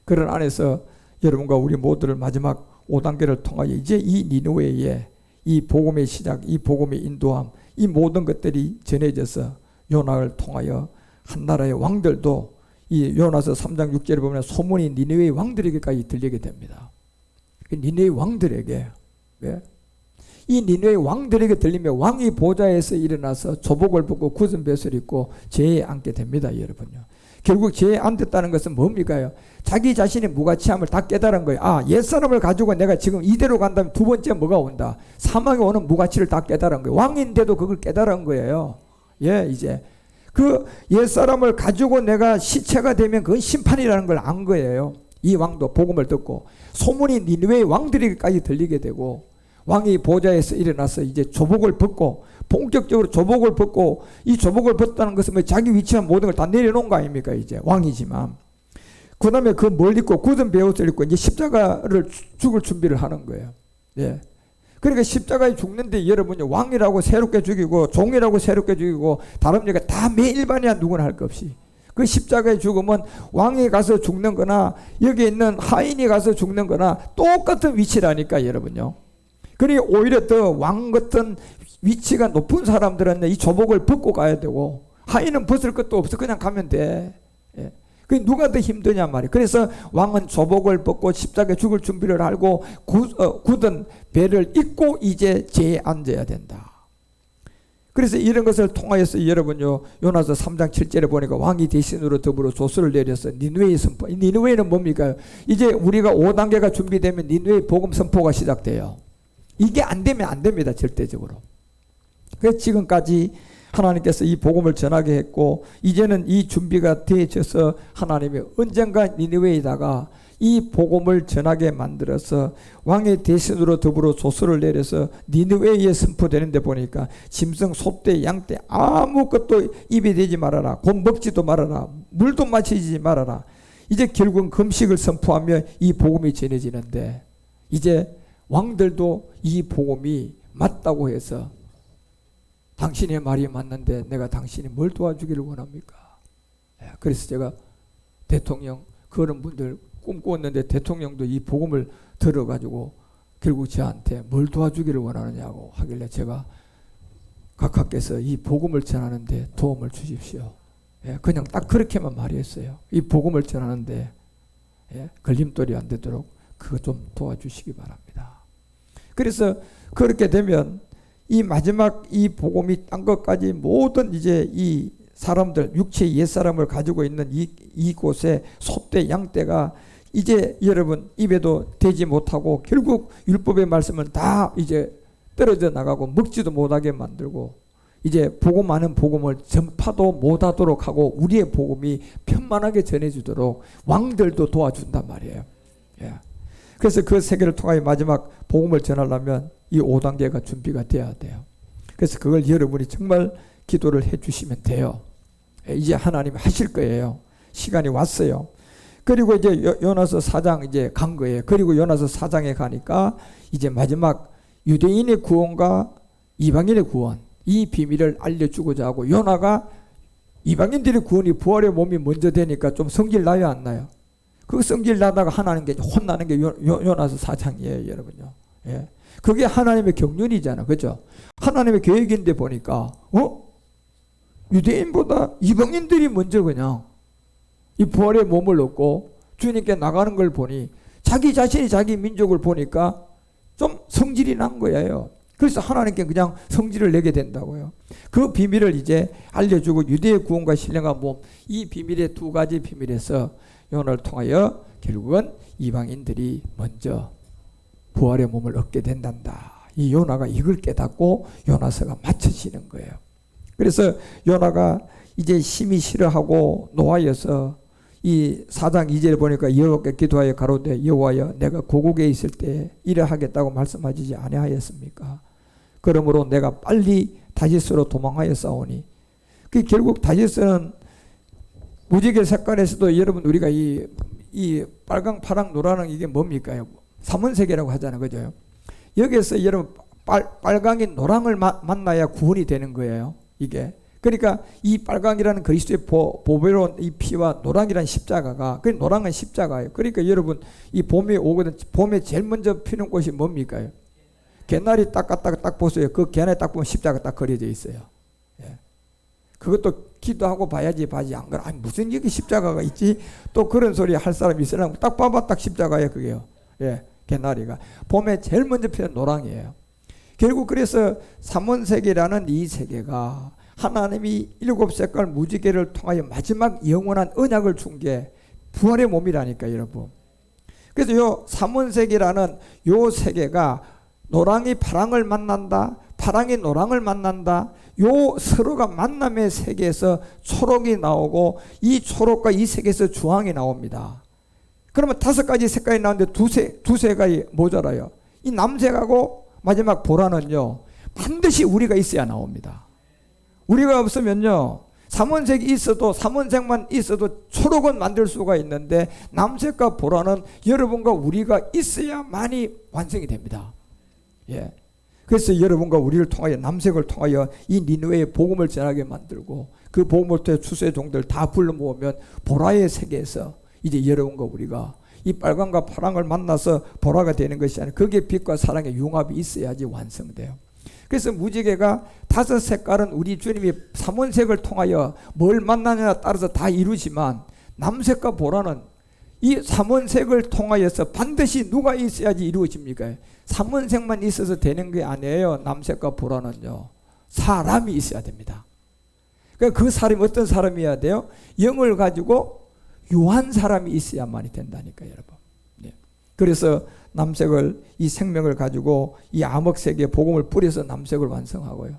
그런 안에서 여러분과 우리 모두를 마지막 5단계를 통하여 이제 이 니느웨의 이 복음의 시작, 이 복음의 인도함, 이 모든 것들이 전해져서 요나를 통하여 한 나라의 왕들도 이 요나서 3장 6절에 보면 소문이 니느웨의 왕들에게까지 들리게 됩니다. 니느웨의 왕들에게 왜? 이 니느웨의 왕들에게 들리면 왕이 보좌에서 일어나서 조복을 벗고 굳은 뱃을 입고 죄에 앉게 됩니다, 여러분요. 결국 죄에 앉았다는 것은 뭡니까요? 자기 자신의 무가치함을 다 깨달은 거예요. 아, 옛사람을 가지고 내가 지금 이대로 간다면 두 번째 뭐가 온다? 사망이 오는 무가치를 다 깨달은 거예요. 왕인데도 그걸 깨달은 거예요. 예, 이제 그 옛사람을 가지고 내가 시체가 되면 그건 심판이라는 걸 안 거예요. 이 왕도 복음을 듣고 소문이 니느웨의 왕들에게까지 들리게 되고 왕이 보좌에서 일어나서 이제 조복을 벗고 본격적으로 조복을 벗고 이 조복을 벗다는 것은 뭐 자기 위치한 모든 걸 다 내려놓은 거 아닙니까? 이제 왕이지만 그 다음에 그 뭘 입고 굳은 베옷을 입고 이제 십자가를 죽을 준비를 하는 거예요. 예. 그러니까 십자가에 죽는데 여러분이 왕이라고 새롭게 죽이고 종이라고 새롭게 죽이고 다릅니까? 다 매일반이야 누구나 할 것 없이 그 십자가에 죽으면 왕이 가서 죽는 거나 여기 있는 하인이 가서 죽는 거나 똑같은 위치라니까 여러분요. 그러니 오히려 더 왕 같은 위치가 높은 사람들은 이 조복을 벗고 가야 되고 하인은 벗을 것도 없어 그냥 가면 돼. 예. 그 누가 더 힘드냐 말이에요. 그래서 왕은 조복을 벗고 십자가에 죽을 준비를 하고 굳은 배를 입고 이제 제에 앉아야 된다. 그래서 이런 것을 통하여서 여러분요, 요나서 3장 7절에 보니까 왕이 대신으로 더불어 조서를 내려서 니느웨의 선포. 니느웨는 뭡니까? 이제 우리가 5단계가 준비되면 니느웨의 복음 선포가 시작돼요. 이게 안 되면 안 됩니다, 절대적으로. 그래서 지금까지 하나님께서 이 복음을 전하게 했고, 이제는 이 준비가 되어져서 하나님이 언젠가 니느웨에다가 이 복음을 전하게 만들어서 왕의 대신으로 더불어 조서를 내려서 니느웨에 선포되는데 보니까 짐승, 소떼, 양떼 아무것도 입에 대지 말아라. 곧 먹지도 말아라. 물도 마시지 말아라. 이제 결국은 금식을 선포하며 이 복음이 전해지는데, 이제 왕들도 이 복음이 맞다고 해서 당신의 말이 맞는데 내가 당신이 뭘 도와주기를 원합니까? 그래서 제가 대통령 그런 분들 꿈꾸었는데 대통령도 이 복음을 들어가지고 결국 저한테 뭘 도와주기를 원하느냐고 하길래 제가 각하께서 이 복음을 전하는데 도움을 주십시오. 그냥 딱 그렇게만 말했어요. 이 복음을 전하는데 걸림돌이 안 되도록 그거 좀 도와주시기 바랍니다. 그래서 그렇게 되면 이 마지막 이 복음이 딴 것까지 모든 이제 이 사람들, 육체의 옛사람을 가지고 있는 이곳에 소떼, 양떼가 이제 여러분 입에도 대지 못하고 결국 율법의 말씀은 다 이제 떨어져 나가고 먹지도 못하게 만들고 이제 복음하는 복음을 전파도 못하도록 하고 우리의 복음이 편만하게 전해주도록 왕들도 도와준단 말이에요. 그래서 그 세계를 통하여 마지막 복음을 전하려면 이 5단계가 준비가 돼야 돼요. 그래서 그걸 여러분이 정말 기도를 해 주시면 돼요. 이제 하나님 하실 거예요. 시간이 왔어요. 그리고 이제 요나서 4장 이제 간 거예요. 그리고 요나서 4장에 가니까 이제 마지막 유대인의 구원과 이방인의 구원, 이 비밀을 알려주고자 하고, 요나가 이방인들의 구원이 부활의 몸이 먼저 되니까 좀 성질 나요, 안 나요? 그 성질 나다가 하나님 게 혼나는 게 요나서 4장이에요, 여러분요. 예. 그게 하나님의 경륜이잖아, 그죠? 하나님의 계획인데 보니까 유대인보다 이방인들이 먼저 그냥 이 부활의 몸을 얻고 주님께 나가는 걸 보니 자기 자신이 자기 민족을 보니까 좀 성질이 난 거예요. 그래서 하나님께 그냥 성질을 내게 된다고요. 그 비밀을 이제 알려주고 유대의 구원과 신령한 몸, 이 비밀의 두 가지 비밀에서 요나를 통하여 결국은 이방인들이 먼저 부활의 몸을 얻게 된단다. 이 요나가 이걸 깨닫고 요나서가 맞춰지는 거예요. 그래서 요나가 이제 심히 싫어하고 노하여서 이 4장 2절에 보니까 여호와께 기도하여 가로되 여호와여 내가 고국에 있을 때 이래 하겠다고 말씀하시지 아니하였습니까? 그러므로 내가 빨리 다시스로 도망하여 싸우니, 그 결국 다시스는 무지개 색깔에서도 여러분 우리가 이 빨강 파랑 노랑은 이게 뭡니까? 삼원색이라고 하잖아요, 그죠? 여기에서 여러분 빨강이 노랑을 만나야 구원이 되는 거예요, 이게. 그러니까 이 빨강이라는 그리스도의 보배로운 이 피와 노랑이라는 십자가가, 그 노랑은 십자가예요. 그러니까 여러분 이 봄에 오거든, 봄에 제일 먼저 피는 꽃이 뭡니까? 개나리 딱 보세요. 그 개나리 딱 보면 십자가 딱 그려져 있어요. 예. 그것도 기도하고 봐야지 안 그래. 아니 무슨 여기 십자가가 있지? 또 그런 소리 할 사람이 있으려면 딱 봐봐 딱 십자가예요, 그게요. 예, 개나리가 봄에 제일 먼저 피는 노랑이에요. 결국 그래서 삼원세계라는 이 세계가 하나님이 7색깔 무지개를 통하여 마지막 영원한 언약을 준 게 부활의 몸이라니까, 여러분. 그래서 요 삼원세계라는 요 세계가 노랑이 파랑을 만난다, 파랑이 노랑을 만난다, 요 서로가 만남의 세계에서 초록이 나오고 이 초록과 이 색에서 주황이 나옵니다. 그러면 5가지 색깔이 나오는데 두색이 모자라요. 이 남색하고 마지막 보라는요 반드시 우리가 있어야 나옵니다. 우리가 없으면요 삼원색이 있어도 삼원색만 있어도 초록은 만들 수가 있는데 남색과 보라는 여러분과 우리가 있어야만이 완성이 됩니다. 예. 그래서 여러분과 우리를 통하여 남색을 통하여 이 니느웨의 복음을 전하게 만들고 그 복음을 통해 추수의 종들 다 불러 모으면 보라의 세계에서 이제 여러분과 우리가 이 빨강과 파랑을 만나서 보라가 되는 것이 아니라 거기에 빛과 사랑의 융합이 있어야지 완성돼요. 그래서 무지개가 5색깔은 우리 주님이 삼원색을 통하여 뭘 만나느냐에 따라서 다 이루지만 남색과 보라는 이 삼원색을 통하여서 반드시 누가 있어야지 이루어집니까? 삼원색만 있어서 되는 게 아니에요. 남색과 보라는요, 사람이 있어야 됩니다. 그러니까 그 사람이 어떤 사람이어야 돼요? 영을 가지고 유한 사람이 있어야만이 된다니까요, 여러분. 예. 그래서 남색을, 이 생명을 가지고 이 암흑색에 복음을 뿌려서 남색을 완성하고요.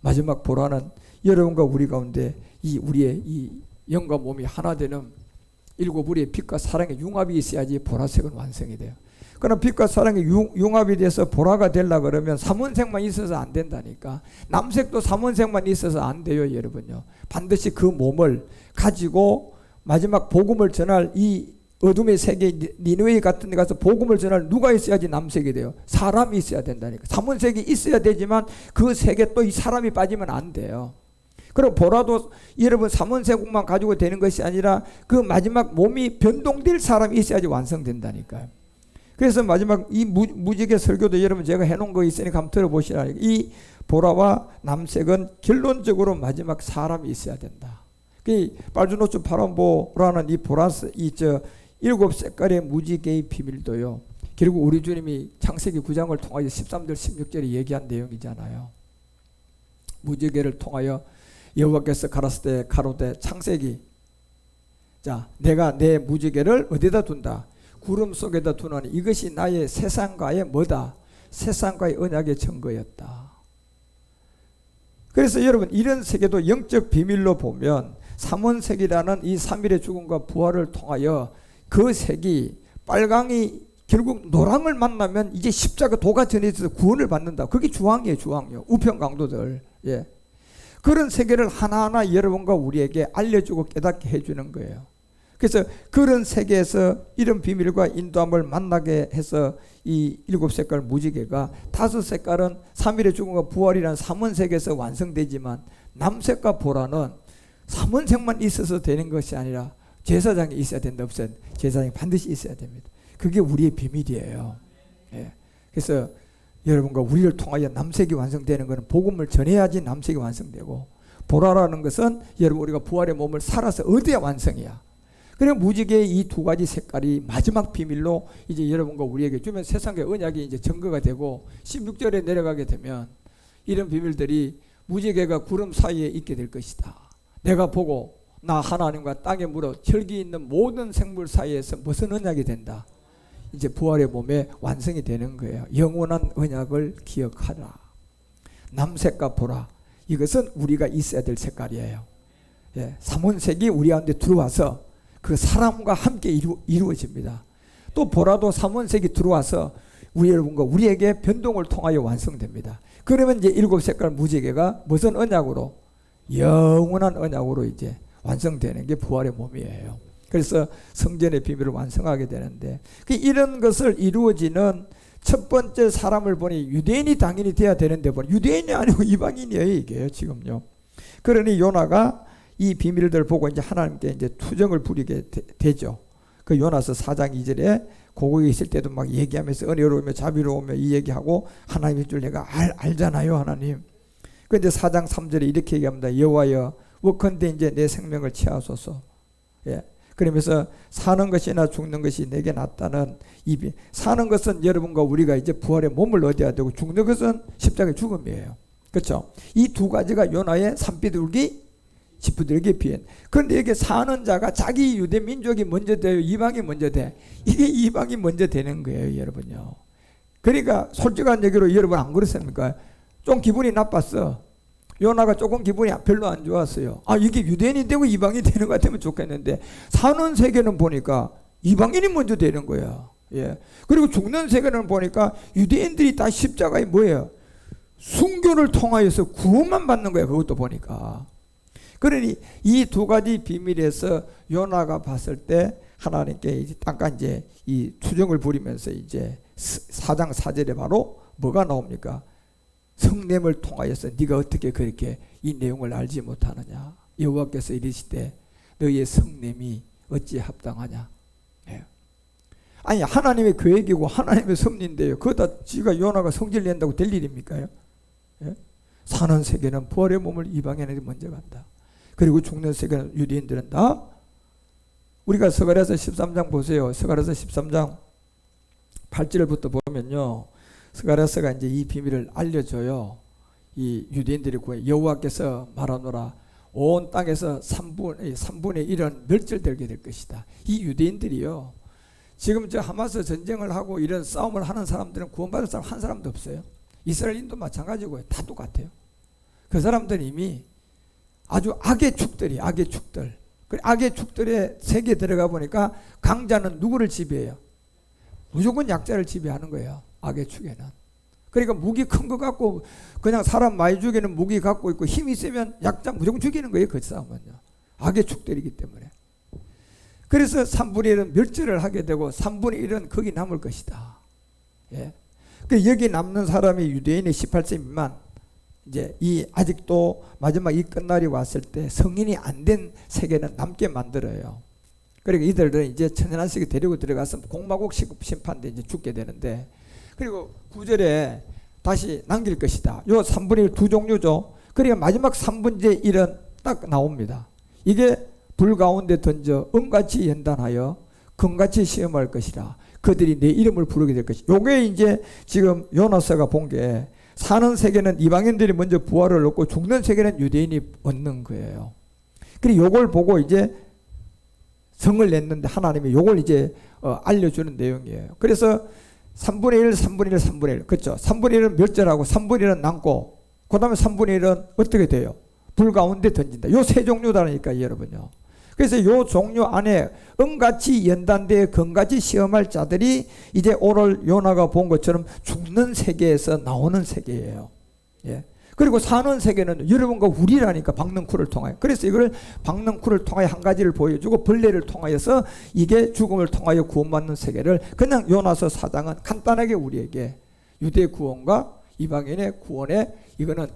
마지막 보라는 여러분과 우리 가운데 이 우리의 이 영과 몸이 하나 되는 일곱 우리의 빛과 사랑의 융합이 있어야지 보라색은 완성이 돼요. 그러나 빛과 사랑의 융합이 돼서 보라가 되려 그러면 삼원색만 있어서 안 된다니까. 남색도 삼원색만 있어서 안 돼요, 여러분요. 반드시 그 몸을 가지고 마지막 복음을 전할 이 어둠의 세계 니느웨 같은 데 가서 복음을 전할 누가 있어야지 남색이 돼요? 사람이 있어야 된다니까. 삼원색이 있어야 되지만 그 색에 또 이 사람이 빠지면 안 돼요. 그럼 보라도 여러분 삼원색만 가지고 되는 것이 아니라 그 마지막 몸이 변동될 사람이 있어야지 완성된다니까요. 그래서 마지막 이 무지개 설교도 여러분 제가 해놓은 거 있으니까 한번 들어보시라. 이 보라와 남색은 결론적으로 마지막 사람이 있어야 된다. 그 빨주노초 파란보라는 이 보라색 일곱 색깔의 무지개의 비밀도요, 결국 우리 주님이 창세기 9장을 통하여 13절 16절에 얘기한 내용이잖아요. 무지개를 통하여 여호와께서 가라사 때 가로되 창세기, 자 내가 내 무지개를 어디다 둔다? 구름 속에다 두나니 이것이 나의 세상과의 뭐다? 세상과의 언약의 증거였다. 그래서 여러분 이런 세계도 영적 비밀로 보면 삼원색이라는 이 삼일의 죽음과 부활을 통하여 그 색이 빨강이 결국 노랑을 만나면 이제 십자가 도가 전해져서 구원을 받는다. 그게 주황이에요, 주황이요. 우편 강도들. 예. 그런 세계를 하나하나 여러분과 우리에게 알려주고 깨닫게 해주는 거예요. 그래서 그런 세계에서 이런 비밀과 인도함을 만나게 해서 이 일곱 색깔 무지개가 다섯 색깔은 삼일의 죽음과 부활이라는 삼원색에서 완성되지만 남색과 보라는 삼원색만 있어서 되는 것이 아니라 제사장이 있어야 된다. 없어야 된다. 제사장이 반드시 있어야 됩니다. 그게 우리의 비밀이에요. 예. 그래서 여러분과 우리를 통하여 남색이 완성되는 것은 복음을 전해야지 남색이 완성되고, 보라라는 것은 여러분 우리가 부활의 몸을 살아서 얻어야 완성이야. 그리고 무지개의 이 두 가지 색깔이 마지막 비밀로 이제 여러분과 우리에게 주면 세상의 언약이 이제 증거가 되고 16절에 내려가게 되면 이런 비밀들이 무지개가 구름 사이에 있게 될 것이다. 내가 보고 나 하나님과 땅에 물어 혈기 있는 모든 생물 사이에서 무슨 언약이 된다? 이제 부활의 몸에 완성이 되는 거예요. 영원한 언약을 기억하라. 남색과 보라, 이것은 우리가 있어야 될 색깔이에요. 예, 삼원색이 우리 가운데 들어와서 그 사람과 함께 이루어집니다. 또 보라도 삼원색이 들어와서 우리 여러분과 우리에게 변동을 통하여 완성됩니다. 그러면 이제 일곱 색깔 무지개가 무슨 언약으로? 영원한 언약으로 이제 완성되는 게 부활의 몸이에요. 그래서 성전의 비밀을 완성하게 되는데, 이런 것을 이루어지는 첫 번째 사람을 보니 유대인이 당연히 돼야 되는데 보니 유대인이 아니고 이방인이에요, 이게 지금요. 그러니 요나가 이 비밀들을 보고 이제 하나님께 이제 투정을 부리게 되죠. 그 요나서 4장 2절에 고국에 있을 때도 막 얘기하면서 은혜로우며 자비로우며 이 얘기하고 하나님의 줄 내가 알잖아요, 하나님. 그런데 4장 3절에 이렇게 얘기합니다. 여호와여 워컨대 이제 내 생명을 취하소서. 예. 그러면서 사는 것이나 죽는 것이 내게 낫다는 이 사는 것은 여러분과 우리가 이제 부활의 몸을 얻어야 되고, 죽는 것은 십자가의 죽음이에요. 그렇죠? 이 두 가지가 요나의 산비둘기 지푸들기 비행. 그런데 이게 사는 자가 자기 유대 민족이 먼저 돼요? 이방이 먼저 돼? 이게 이방이 먼저 되는 거예요, 여러분요. 그러니까 솔직한 얘기로 여러분 안 그렇습니까? 좀 기분이 나빴어. 요나가 조금 기분이 별로 안 좋았어요. 아, 이게 유대인이 되고 이방인이 되는 것 같으면 좋겠는데 사는 세계는 보니까 이방인이 먼저 되는 거야. 예. 그리고 죽는 세계는 보니까 유대인들이 다 십자가에 뭐예요? 순교를 통하여서 구원만 받는 거야. 그것도 보니까. 그러니 이 두 가지 비밀에서 요나가 봤을 때 하나님께 이제 잠깐 이제 이 투정을 부리면서 이제 4장 4절에 바로 뭐가 나옵니까? 성냄을 통하여서 네가 어떻게 그렇게 이 내용을 알지 못하느냐? 여호와께서 이르시되 너희의 성냄이 어찌 합당하냐? 예. 아니 하나님의 계획이고 하나님의 섭리인데요. 그거다 지가 요나가 성질 낸다고 될 일입니까요? 예? 사는 세계는 부활의 몸을 이방인에게 먼저 간다. 그리고 죽는 세계는 유대인들은 다 우리가 스가랴서 13장 보세요. 스가랴서 13장 8절부터 보면요, 스가랴서가 이제 이 비밀을 알려줘요. 이 유대인들이 구해 여호와께서 말하노라 온 땅에서 3분의 1은 멸절되게 될 것이다. 이 유대인들이요, 지금 저 하마스 전쟁을 하고 이런 싸움을 하는 사람들은 구원받을 사람 한 사람도 없어요. 이스라엘인도 마찬가지고요. 다 똑같아요. 그 사람들은 이미 아주 악의 축들이, 악의 축들. 그 악의 축들의 세계에 들어가 보니까 강자는 누구를 지배해요? 무조건 약자를 지배하는 거예요. 악의 축에는. 그러니까 무기 큰 거 갖고 그냥 사람 많이 죽이는 무기 갖고 있고 힘이 세면 약자 무조건 죽이는 거예요. 그 싸움은요. 악의 축들이기 때문에. 그래서 3분의 1은 멸절을 하게 되고 3분의 1은 거기 남을 것이다. 예. 그 여기 남는 사람이 유대인이 18세 미만, 이제 이 아직도 마지막 이 끝날이 왔을 때 성인이 안 된 세계는 남게 만들어요. 그러니까 이들은 이제 천연한식에 데리고 들어가서 공마곡 심판대 이제 죽게 되는데, 그리고 9절에 다시 남길 것이다. 요 3분의 1 두 종류죠. 그러니까 마지막 3분의 1은 딱 나옵니다. 이게 불 가운데 던져 은같이 연단하여 금같이 시험할 것이라. 그들이 내 이름을 부르게 될 것이다. 요게 이제 지금 요나서가 본 게, 사는 세계는 이방인들이 먼저 부활을 얻고 죽는 세계는 유대인이 얻는 거예요. 그리고 요걸 보고 이제 성을 냈는데 하나님이 요걸 이제 알려주는 내용이에요. 그래서 3분의 1, 3분의 1, 3분의 1. 그렇죠. 3분의 1은 멸절하고 3분의 1은 남고, 그 다음에 3분의 1은 어떻게 돼요? 불 가운데 던진다. 요 세 종류다니까 여러분요. 그래서 요 종류 안에 은같이 연단되어 금같이 시험할 자들이 이제 오늘 요나가 본 것처럼 죽는 세계에서 나오는 세계예요. 예. 그리고 사는 세계는 여러분과 우리라니까, 박능쿨을 통하여. 그래서 이걸 박능쿨을 통하여 한 가지를 보여주고 벌레를 통하여서 이게 죽음을 통하여 구원받는 세계를, 그냥 요나서 4장은 간단하게 우리에게 유대 구원과 이방인의 구원에 이거는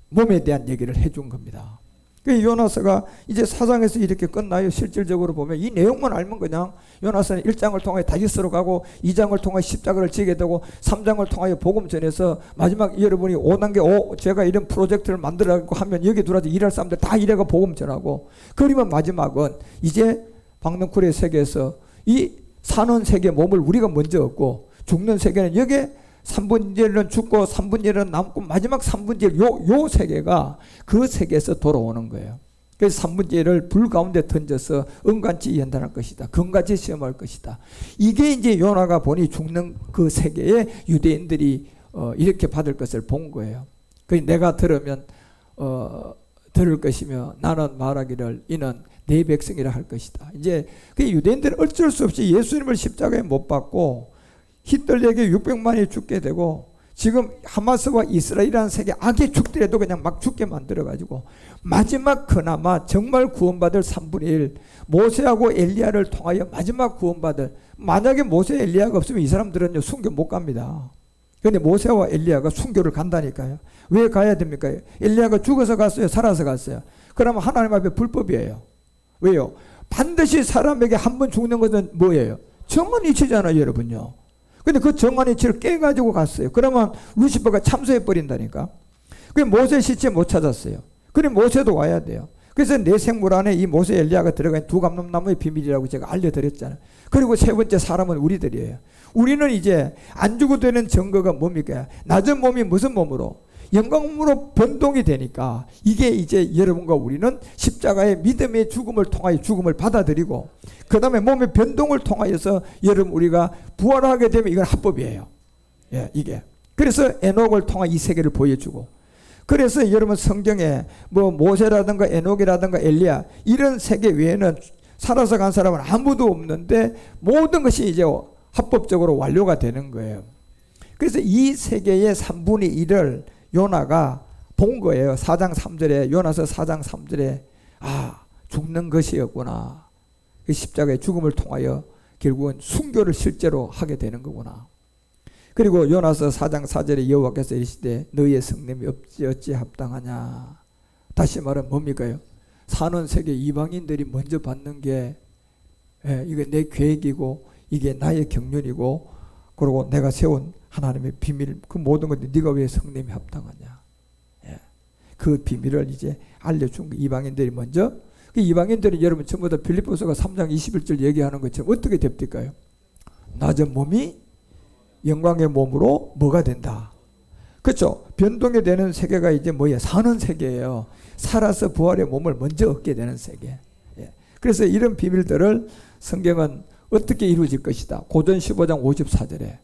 몸에 대한 얘기를 해준 겁니다. 그 요나서가 이제 4장에서 이렇게 끝나요. 실질적으로 보면 이 내용만 알면 그냥 요나서는 1장을 통하여 다윗으로 가고 2장을 통하여 십자가를 지게 되고 3장을 통하여 복음 전해서 마지막 여러분이 5단계 제가 이런 프로젝트를 만들어가고 하면 여기 들어와서 일할 사람들 다 이래가 복음 전하고, 그러면 마지막은 이제 박능쿨의 세계에서 이 사는 세계 몸을 우리가 먼저 얻고 죽는 세계는 여기에 3분의 1은 죽고 3분의 1은 남고 마지막 3분의 1 요 세계가 그 세계에서 돌아오는 거예요. 그래서 3분의 1을 불 가운데 던져서 은같이 연단할 것이다. 금같이 시험할 것이다. 이게 이제 요나가 보니 죽는 그 세계에 유대인들이 이렇게 받을 것을 본 거예요. 그래서 내가 들으면 들을 것이며 나는 말하기를 이는 내 백성이라 할 것이다. 이제 그 유대인들은 어쩔 수 없이 예수님을 십자가에 못 박고 히틀러에게 600만이 죽게 되고, 지금 하마스와 이스라엘이라는 세계 악의 죽더라도 그냥 막 죽게 만들어가지고 마지막 그나마 정말 구원받을 3분의 1 모세하고 엘리야를 통하여 마지막 구원받을, 만약에 모세 엘리야가 없으면 이 사람들은 순교 못 갑니다. 그런데 모세와 엘리야가 순교를 간다니까요. 왜 가야 됩니까? 엘리야가 죽어서 갔어요? 살아서 갔어요? 그러면 하나님 앞에 불법이에요. 왜요? 반드시 사람에게 한 번 죽는 것은 뭐예요? 정언이치잖아요, 여러분요. 근데 그 정언이치를 깨가지고 갔어요. 그러면 루시퍼가 참소해버린다니까. 그래서 모세 시체 못 찾았어요. 그래 모세도 와야 돼요. 그래서 내 생물 안에 이 모세 엘리야가 들어간 두 감람나무의 비밀이라고 제가 알려드렸잖아요. 그리고 세 번째 사람은 우리들이에요. 우리는 이제 안 죽어도 되는 증거가 뭡니까? 낮은 몸이 무슨 몸으로? 영광으로 변동이 되니까, 이게 이제 여러분과 우리는 십자가의 믿음의 죽음을 통하여 죽음을 받아들이고, 그 다음에 몸의 변동을 통하여서 여러분 우리가 부활하게 되면 이건 합법이에요. 예, 이게. 그래서 에녹을 통해 이 세계를 보여주고, 그래서 여러분 성경에 뭐 모세라든가 에녹이라든가 엘리야 이런 세계 외에는 살아서 간 사람은 아무도 없는데 모든 것이 이제 합법적으로 완료가 되는 거예요. 그래서 이 세계의 3분의 1을 요나가 본 거예요. 4장 3절에, 요나서 4장 3절에 죽는 것이었구나. 그 십자가의 죽음을 통하여 결국은 순교를 실제로 하게 되는 거구나. 그리고 요나서 4장 4절에 여호와께서 이르시되 너희의 성냄이 어찌 합당하냐. 다시 말하면 뭡니까요? 사는 세계 이방인들이 먼저 받는 게 이게 내 계획이고 이게 나의 경륜이고, 그리고 내가 세운 하나님의 비밀, 그 모든 것들 네가 왜 성냄이 합당하냐. 예. 그 비밀을 이제 알려준 거. 이방인들이 먼저 그 이방인들은 여러분 전부 다 빌립보서가 3장 21절 얘기하는 것처럼 어떻게 됩니까요? 낮은 몸이 영광의 몸으로 뭐가 된다. 그렇죠? 변동이 되는 세계가 이제 뭐예요? 사는 세계예요. 살아서 부활의 몸을 먼저 얻게 되는 세계. 예. 그래서 이런 비밀들을 성경은 어떻게 이루어질 것이다. 고전 15장 54절에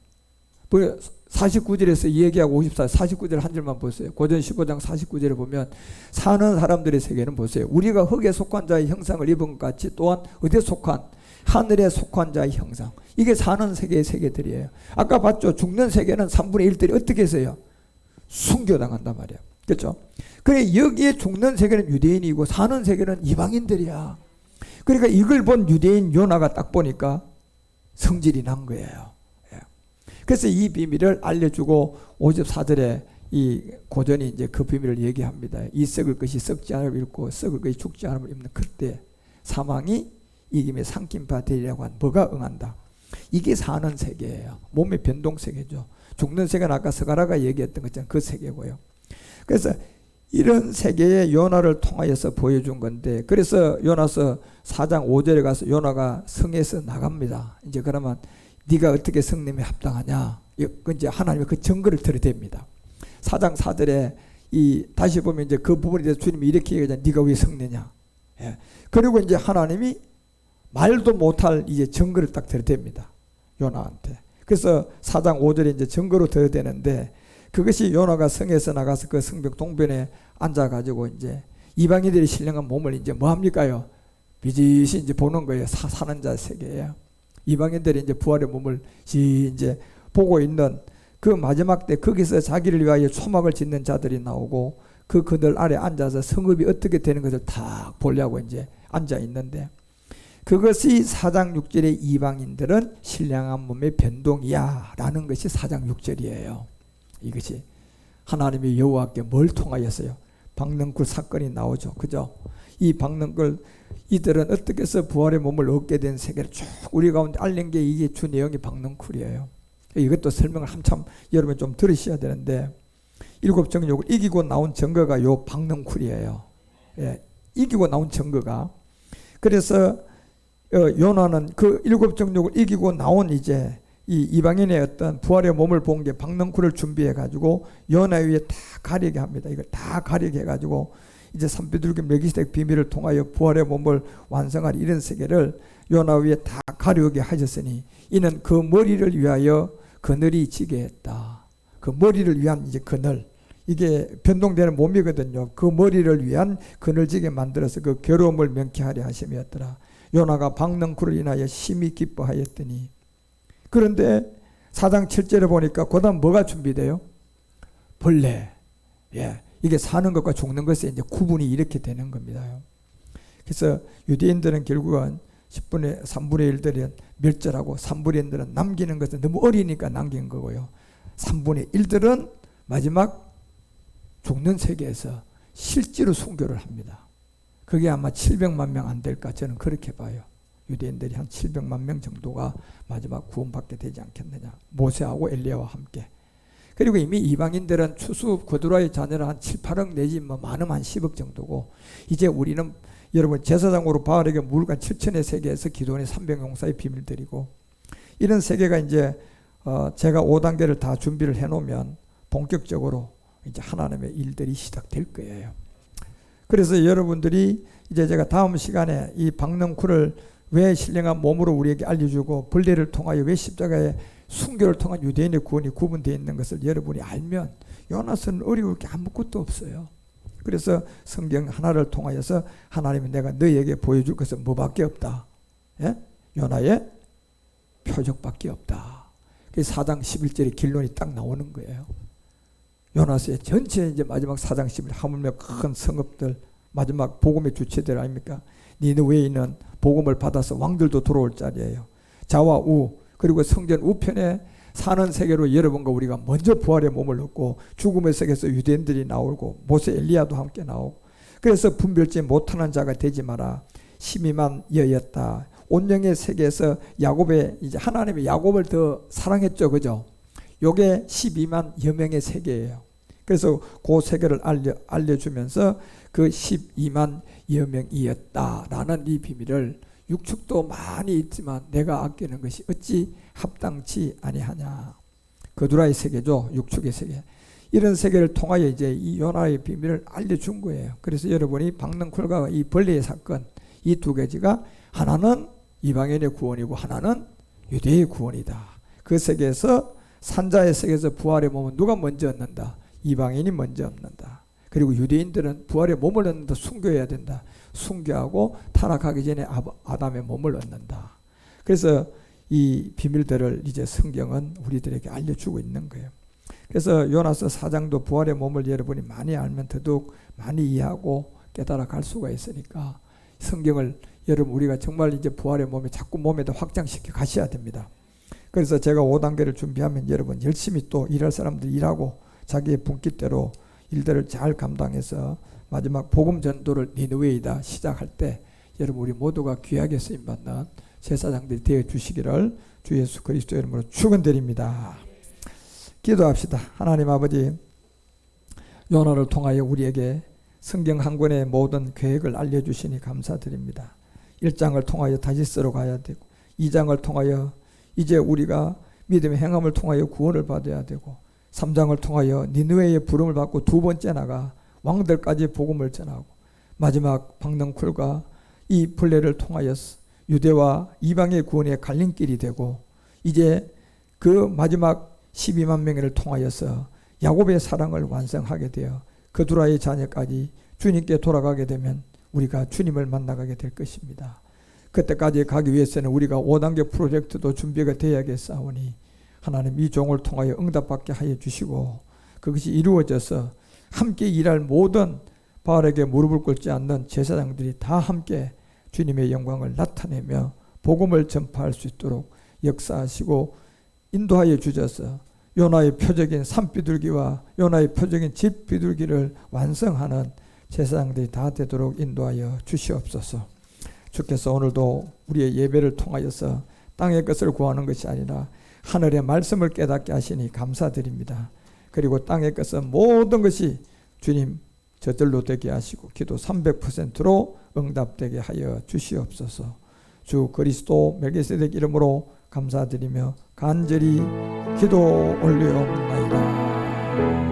49절에서 얘기하고 49절 한 절만 보세요. 고전 15장 49절에 보면 사는 사람들의 세계는 보세요. 우리가 흙에 속한 자의 형상을 입은 것 같이 또한 어디에 속한? 하늘에 속한 자의 형상. 이게 사는 세계의 세계들이에요. 아까 봤죠? 죽는 세계는 3분의 1들이 어떻게 했어요? 순교당한단 말이에요. 그렇죠? 그래 여기에 죽는 세계는 유대인이고 사는 세계는 이방인들이야. 그러니까 이걸 본 유대인 요나가 딱 보니까 성질이 난 거예요. 그래서 이 비밀을 알려주고 54절에 이 고전이 이제 그 비밀을 얘기합니다. 이 썩을 것이 썩지 않음을 입고 썩을 것이 죽지 않음을 입는 그때 사망이 이김에 삼킨 바 되리라고 한 뭐가 응한다. 이게 사는 세계예요. 몸의 변동 세계죠. 죽는 세계는 아까 스가랴가 얘기했던 것처럼 그 세계고요. 그래서 이런 세계에 요나를 통하여서 보여준 건데, 그래서 요나서 4장 5절에 가서 요나가 성에서 나갑니다. 이제 그러면 네가 어떻게 성님에 합당하냐? 이제 하나님의 그 증거를 들이댑니다. 4장 4절에 다시 보면 이제 그 부분에 대해서 주님이 이렇게 얘기하잖아요. 네가 왜 성내냐? 예. 그리고 이제 하나님이 말도 못할 이제 증거를 딱 들이댑니다. 요나한테. 그래서 4장 5절에 이제 증거로 들이대는데, 그것이 요나가 성에서 나가서 그 성벽 동변에 앉아가지고 이제 이방인들이 신령한 몸을 이제 뭐 합니까요? 비짓이 이제 보는 거예요. 사는 자 세계예요. 이방인들이 이제 부활의 몸을 이제 보고 있는 그 마지막 때 거기서 자기를 위하여 초막을 짓는 자들이 나오고 그 그들 아래 앉아서 성읍이 어떻게 되는 것을 다 보려고 이제 앉아 있는데, 그것이 4장 6절의 이방인들은 신령한 몸의 변동이야 라는 것이 4장 6절이에요. 이것이 하나님의 여호와께 뭘 통하여서요? 박능쿨 사건이 나오죠. 그죠? 이 박능쿨 이들은 어떻게 해서 부활의 몸을 얻게 된 세계를 쭉 우리 가운데 알린 게 이게 주 내용이 박능쿨이에요. 이것도 설명을 한참 여러분 좀 들으셔야 되는데, 일곱 정욕을 이기고 나온 증거가 요 박능쿨이에요. 예, 이기고 나온 증거가. 그래서 요나는 그 일곱 정욕을 이기고 나온 이제 이 이방인의 어떤 부활의 몸을 본 게 박능쿨을 준비해 가지고 요나 위에 다 가리게 합니다. 이걸 다 가리게 해 가지고 이제 산비둘기 멜기세덱 비밀을 통하여 부활의 몸을 완성할 이런 세계를 요나 위에 다 가리게 하셨으니 이는 그 머리를 위하여 그늘이 지게 했다. 그 머리를 위한 이제 그늘, 이게 변동되는 몸이거든요. 그 머리를 위한 그늘지게 만들어서 그 괴로움을 명쾌하려 하심이었더라. 요나가 박능쿨을 인하여 심히 기뻐하였더니, 그런데 4장 7절에 보니까 그 다음 뭐가 준비돼요? 벌레. 예. 이게 사는 것과 죽는 것에 이제 구분이 이렇게 되는 겁니다. 그래서 유대인들은 결국은 10분의 3분의 1들은 멸절하고 3분의 1들은 남기는 것은 너무 어리니까 남긴 거고요. 3분의 1들은 마지막 죽는 세계에서 실제로 순교를 합니다. 그게 아마 700만 명 안 될까 저는 그렇게 봐요. 유대인들이 한 700만 명 정도가 마지막 구원받게 되지 않겠느냐. 모세하고 엘리야와 함께. 그리고 이미 이방인들은 추수 고두라의 자녀는 한 7, 8억 내지 뭐 많으면 한 10억 정도고, 이제 우리는 여러분 제사장으로 바알에게 물간 7천의 세계에서 기도원의 300용사의 비밀들이고, 이런 세계가 이제 제가 5단계를 다 준비를 해놓으면 본격적으로 이제 하나님의 일들이 시작될 거예요. 그래서 여러분들이 이제 제가 다음 시간에 이 박능쿨을 왜 신령한 몸으로 우리에게 알려주고 벌레를 통하여 왜 십자가에 순교를 통한 유대인의 구원이 구분되어 있는 것을 여러분이 알면 요나서는 어려울 게 아무것도 없어요. 그래서 성경 하나를 통하여서 하나님이 내가 너희에게 보여줄 것은 뭐밖에 없다. 예? 요나의 표적밖에 없다. 그래서 4장 11절의 결론이 딱 나오는 거예요. 요나서의 전체 이제 마지막 4장 11절 하물며 큰 성읍들 마지막 복음의 주체들 아닙니까? 니느웨이는 복음을 받아서 왕들도 들어올 자리예요. 좌와 우 그리고 성전 우편에 사는 세계로 여러분과 우리가 먼저 부활의 몸을 얻고 죽음의 세계에서 유대인들이 나오고 모세 엘리야도 함께 나오고, 그래서 분별지 못하는 자가 되지 마라. 심히만 여였다. 온영의 세계에서 야곱의 이제 하나님이 야곱을 더 사랑했죠, 그죠? 요게 12만 여명의 세계예요. 그래서 그 세계를 알려주면서 그 12만 여명이었다라는 이 비밀을 육축도 많이 있지만 내가 아끼는 것이 어찌 합당치 아니하냐. 거두라의 세계죠. 육축의 세계. 이런 세계를 통하여 이제 이 요나의 비밀을 알려준 거예요. 그래서 여러분이 박능쿨과 이 벌레의 사건, 이 두 가지가 하나는 이방인의 구원이고 하나는 유대의 구원이다. 그 세계에서 산자의 세계에서 부활의 몸은 누가 먼저 얻는다? 이방인이 먼저 얻는다. 그리고 유대인들은 부활의 몸을 얻는다. 순교해야 된다. 순교하고 타락하기 전에 아담의 몸을 얻는다. 그래서 이 비밀들을 이제 성경은 우리들에게 알려주고 있는 거예요. 그래서 요나서 4장도 부활의 몸을 여러분이 많이 알면 더더욱 많이 이해하고 깨달아 갈 수가 있으니까 성경을 여러분 우리가 정말 이제 부활의 몸에 자꾸 몸에다 확장시켜 가셔야 됩니다. 그래서 제가 5단계를 준비하면 여러분 열심히 또 일할 사람들 일하고 자기의 분깃대로 일들을 잘 감당해서 마지막 복음 전도를 니느웨이다 시작할 때 여러분 우리 모두가 귀하게 쓰임받는 제사장들이 되어 주시기를 주 예수 그리스도 이름으로 축원드립니다. 기도합시다. 하나님 아버지, 요나를 통하여 우리에게 성경 한 권의 모든 계획을 알려주시니 감사드립니다. 1장을 통하여 다시스로 가야 되고 2장을 통하여 이제 우리가 믿음의 행함을 통하여 구원을 받아야 되고 3장을 통하여 니느웨의 부름을 받고 두 번째 나가 왕들까지 복음을 전하고 마지막 박능쿨과 이 벌레를 통하여 유대와 이방의 구원의 갈림길이 되고 이제 그 마지막 12만 명을 통하여서 야곱의 사랑을 완성하게 되어 그두라의 자녀까지 주님께 돌아가게 되면 우리가 주님을 만나가게 될 것입니다. 그때까지 가기 위해서는 우리가 5단계 프로젝트도 준비가 되어야겠사오니 하나님 이 종을 통하여 응답받게 하여 주시고 그것이 이루어져서 함께 일할 모든 바알에게 무릎을 꿇지 않는 제사장들이 다 함께 주님의 영광을 나타내며 복음을 전파할 수 있도록 역사하시고 인도하여 주셔서 요나의 표적인 산비둘기와 요나의 표적인 집비둘기를 완성하는 제사장들이 다 되도록 인도하여 주시옵소서. 주께서 오늘도 우리의 예배를 통하여서 땅의 것을 구하는 것이 아니라 하늘의 말씀을 깨닫게 하시니 감사드립니다. 그리고 땅의 것은 모든 것이 주님 저절로 되게 하시고 기도 300%로 응답되게 하여 주시옵소서. 주 그리스도 멜기세덱 이름으로 감사드리며 간절히 기도 올려옵나이다.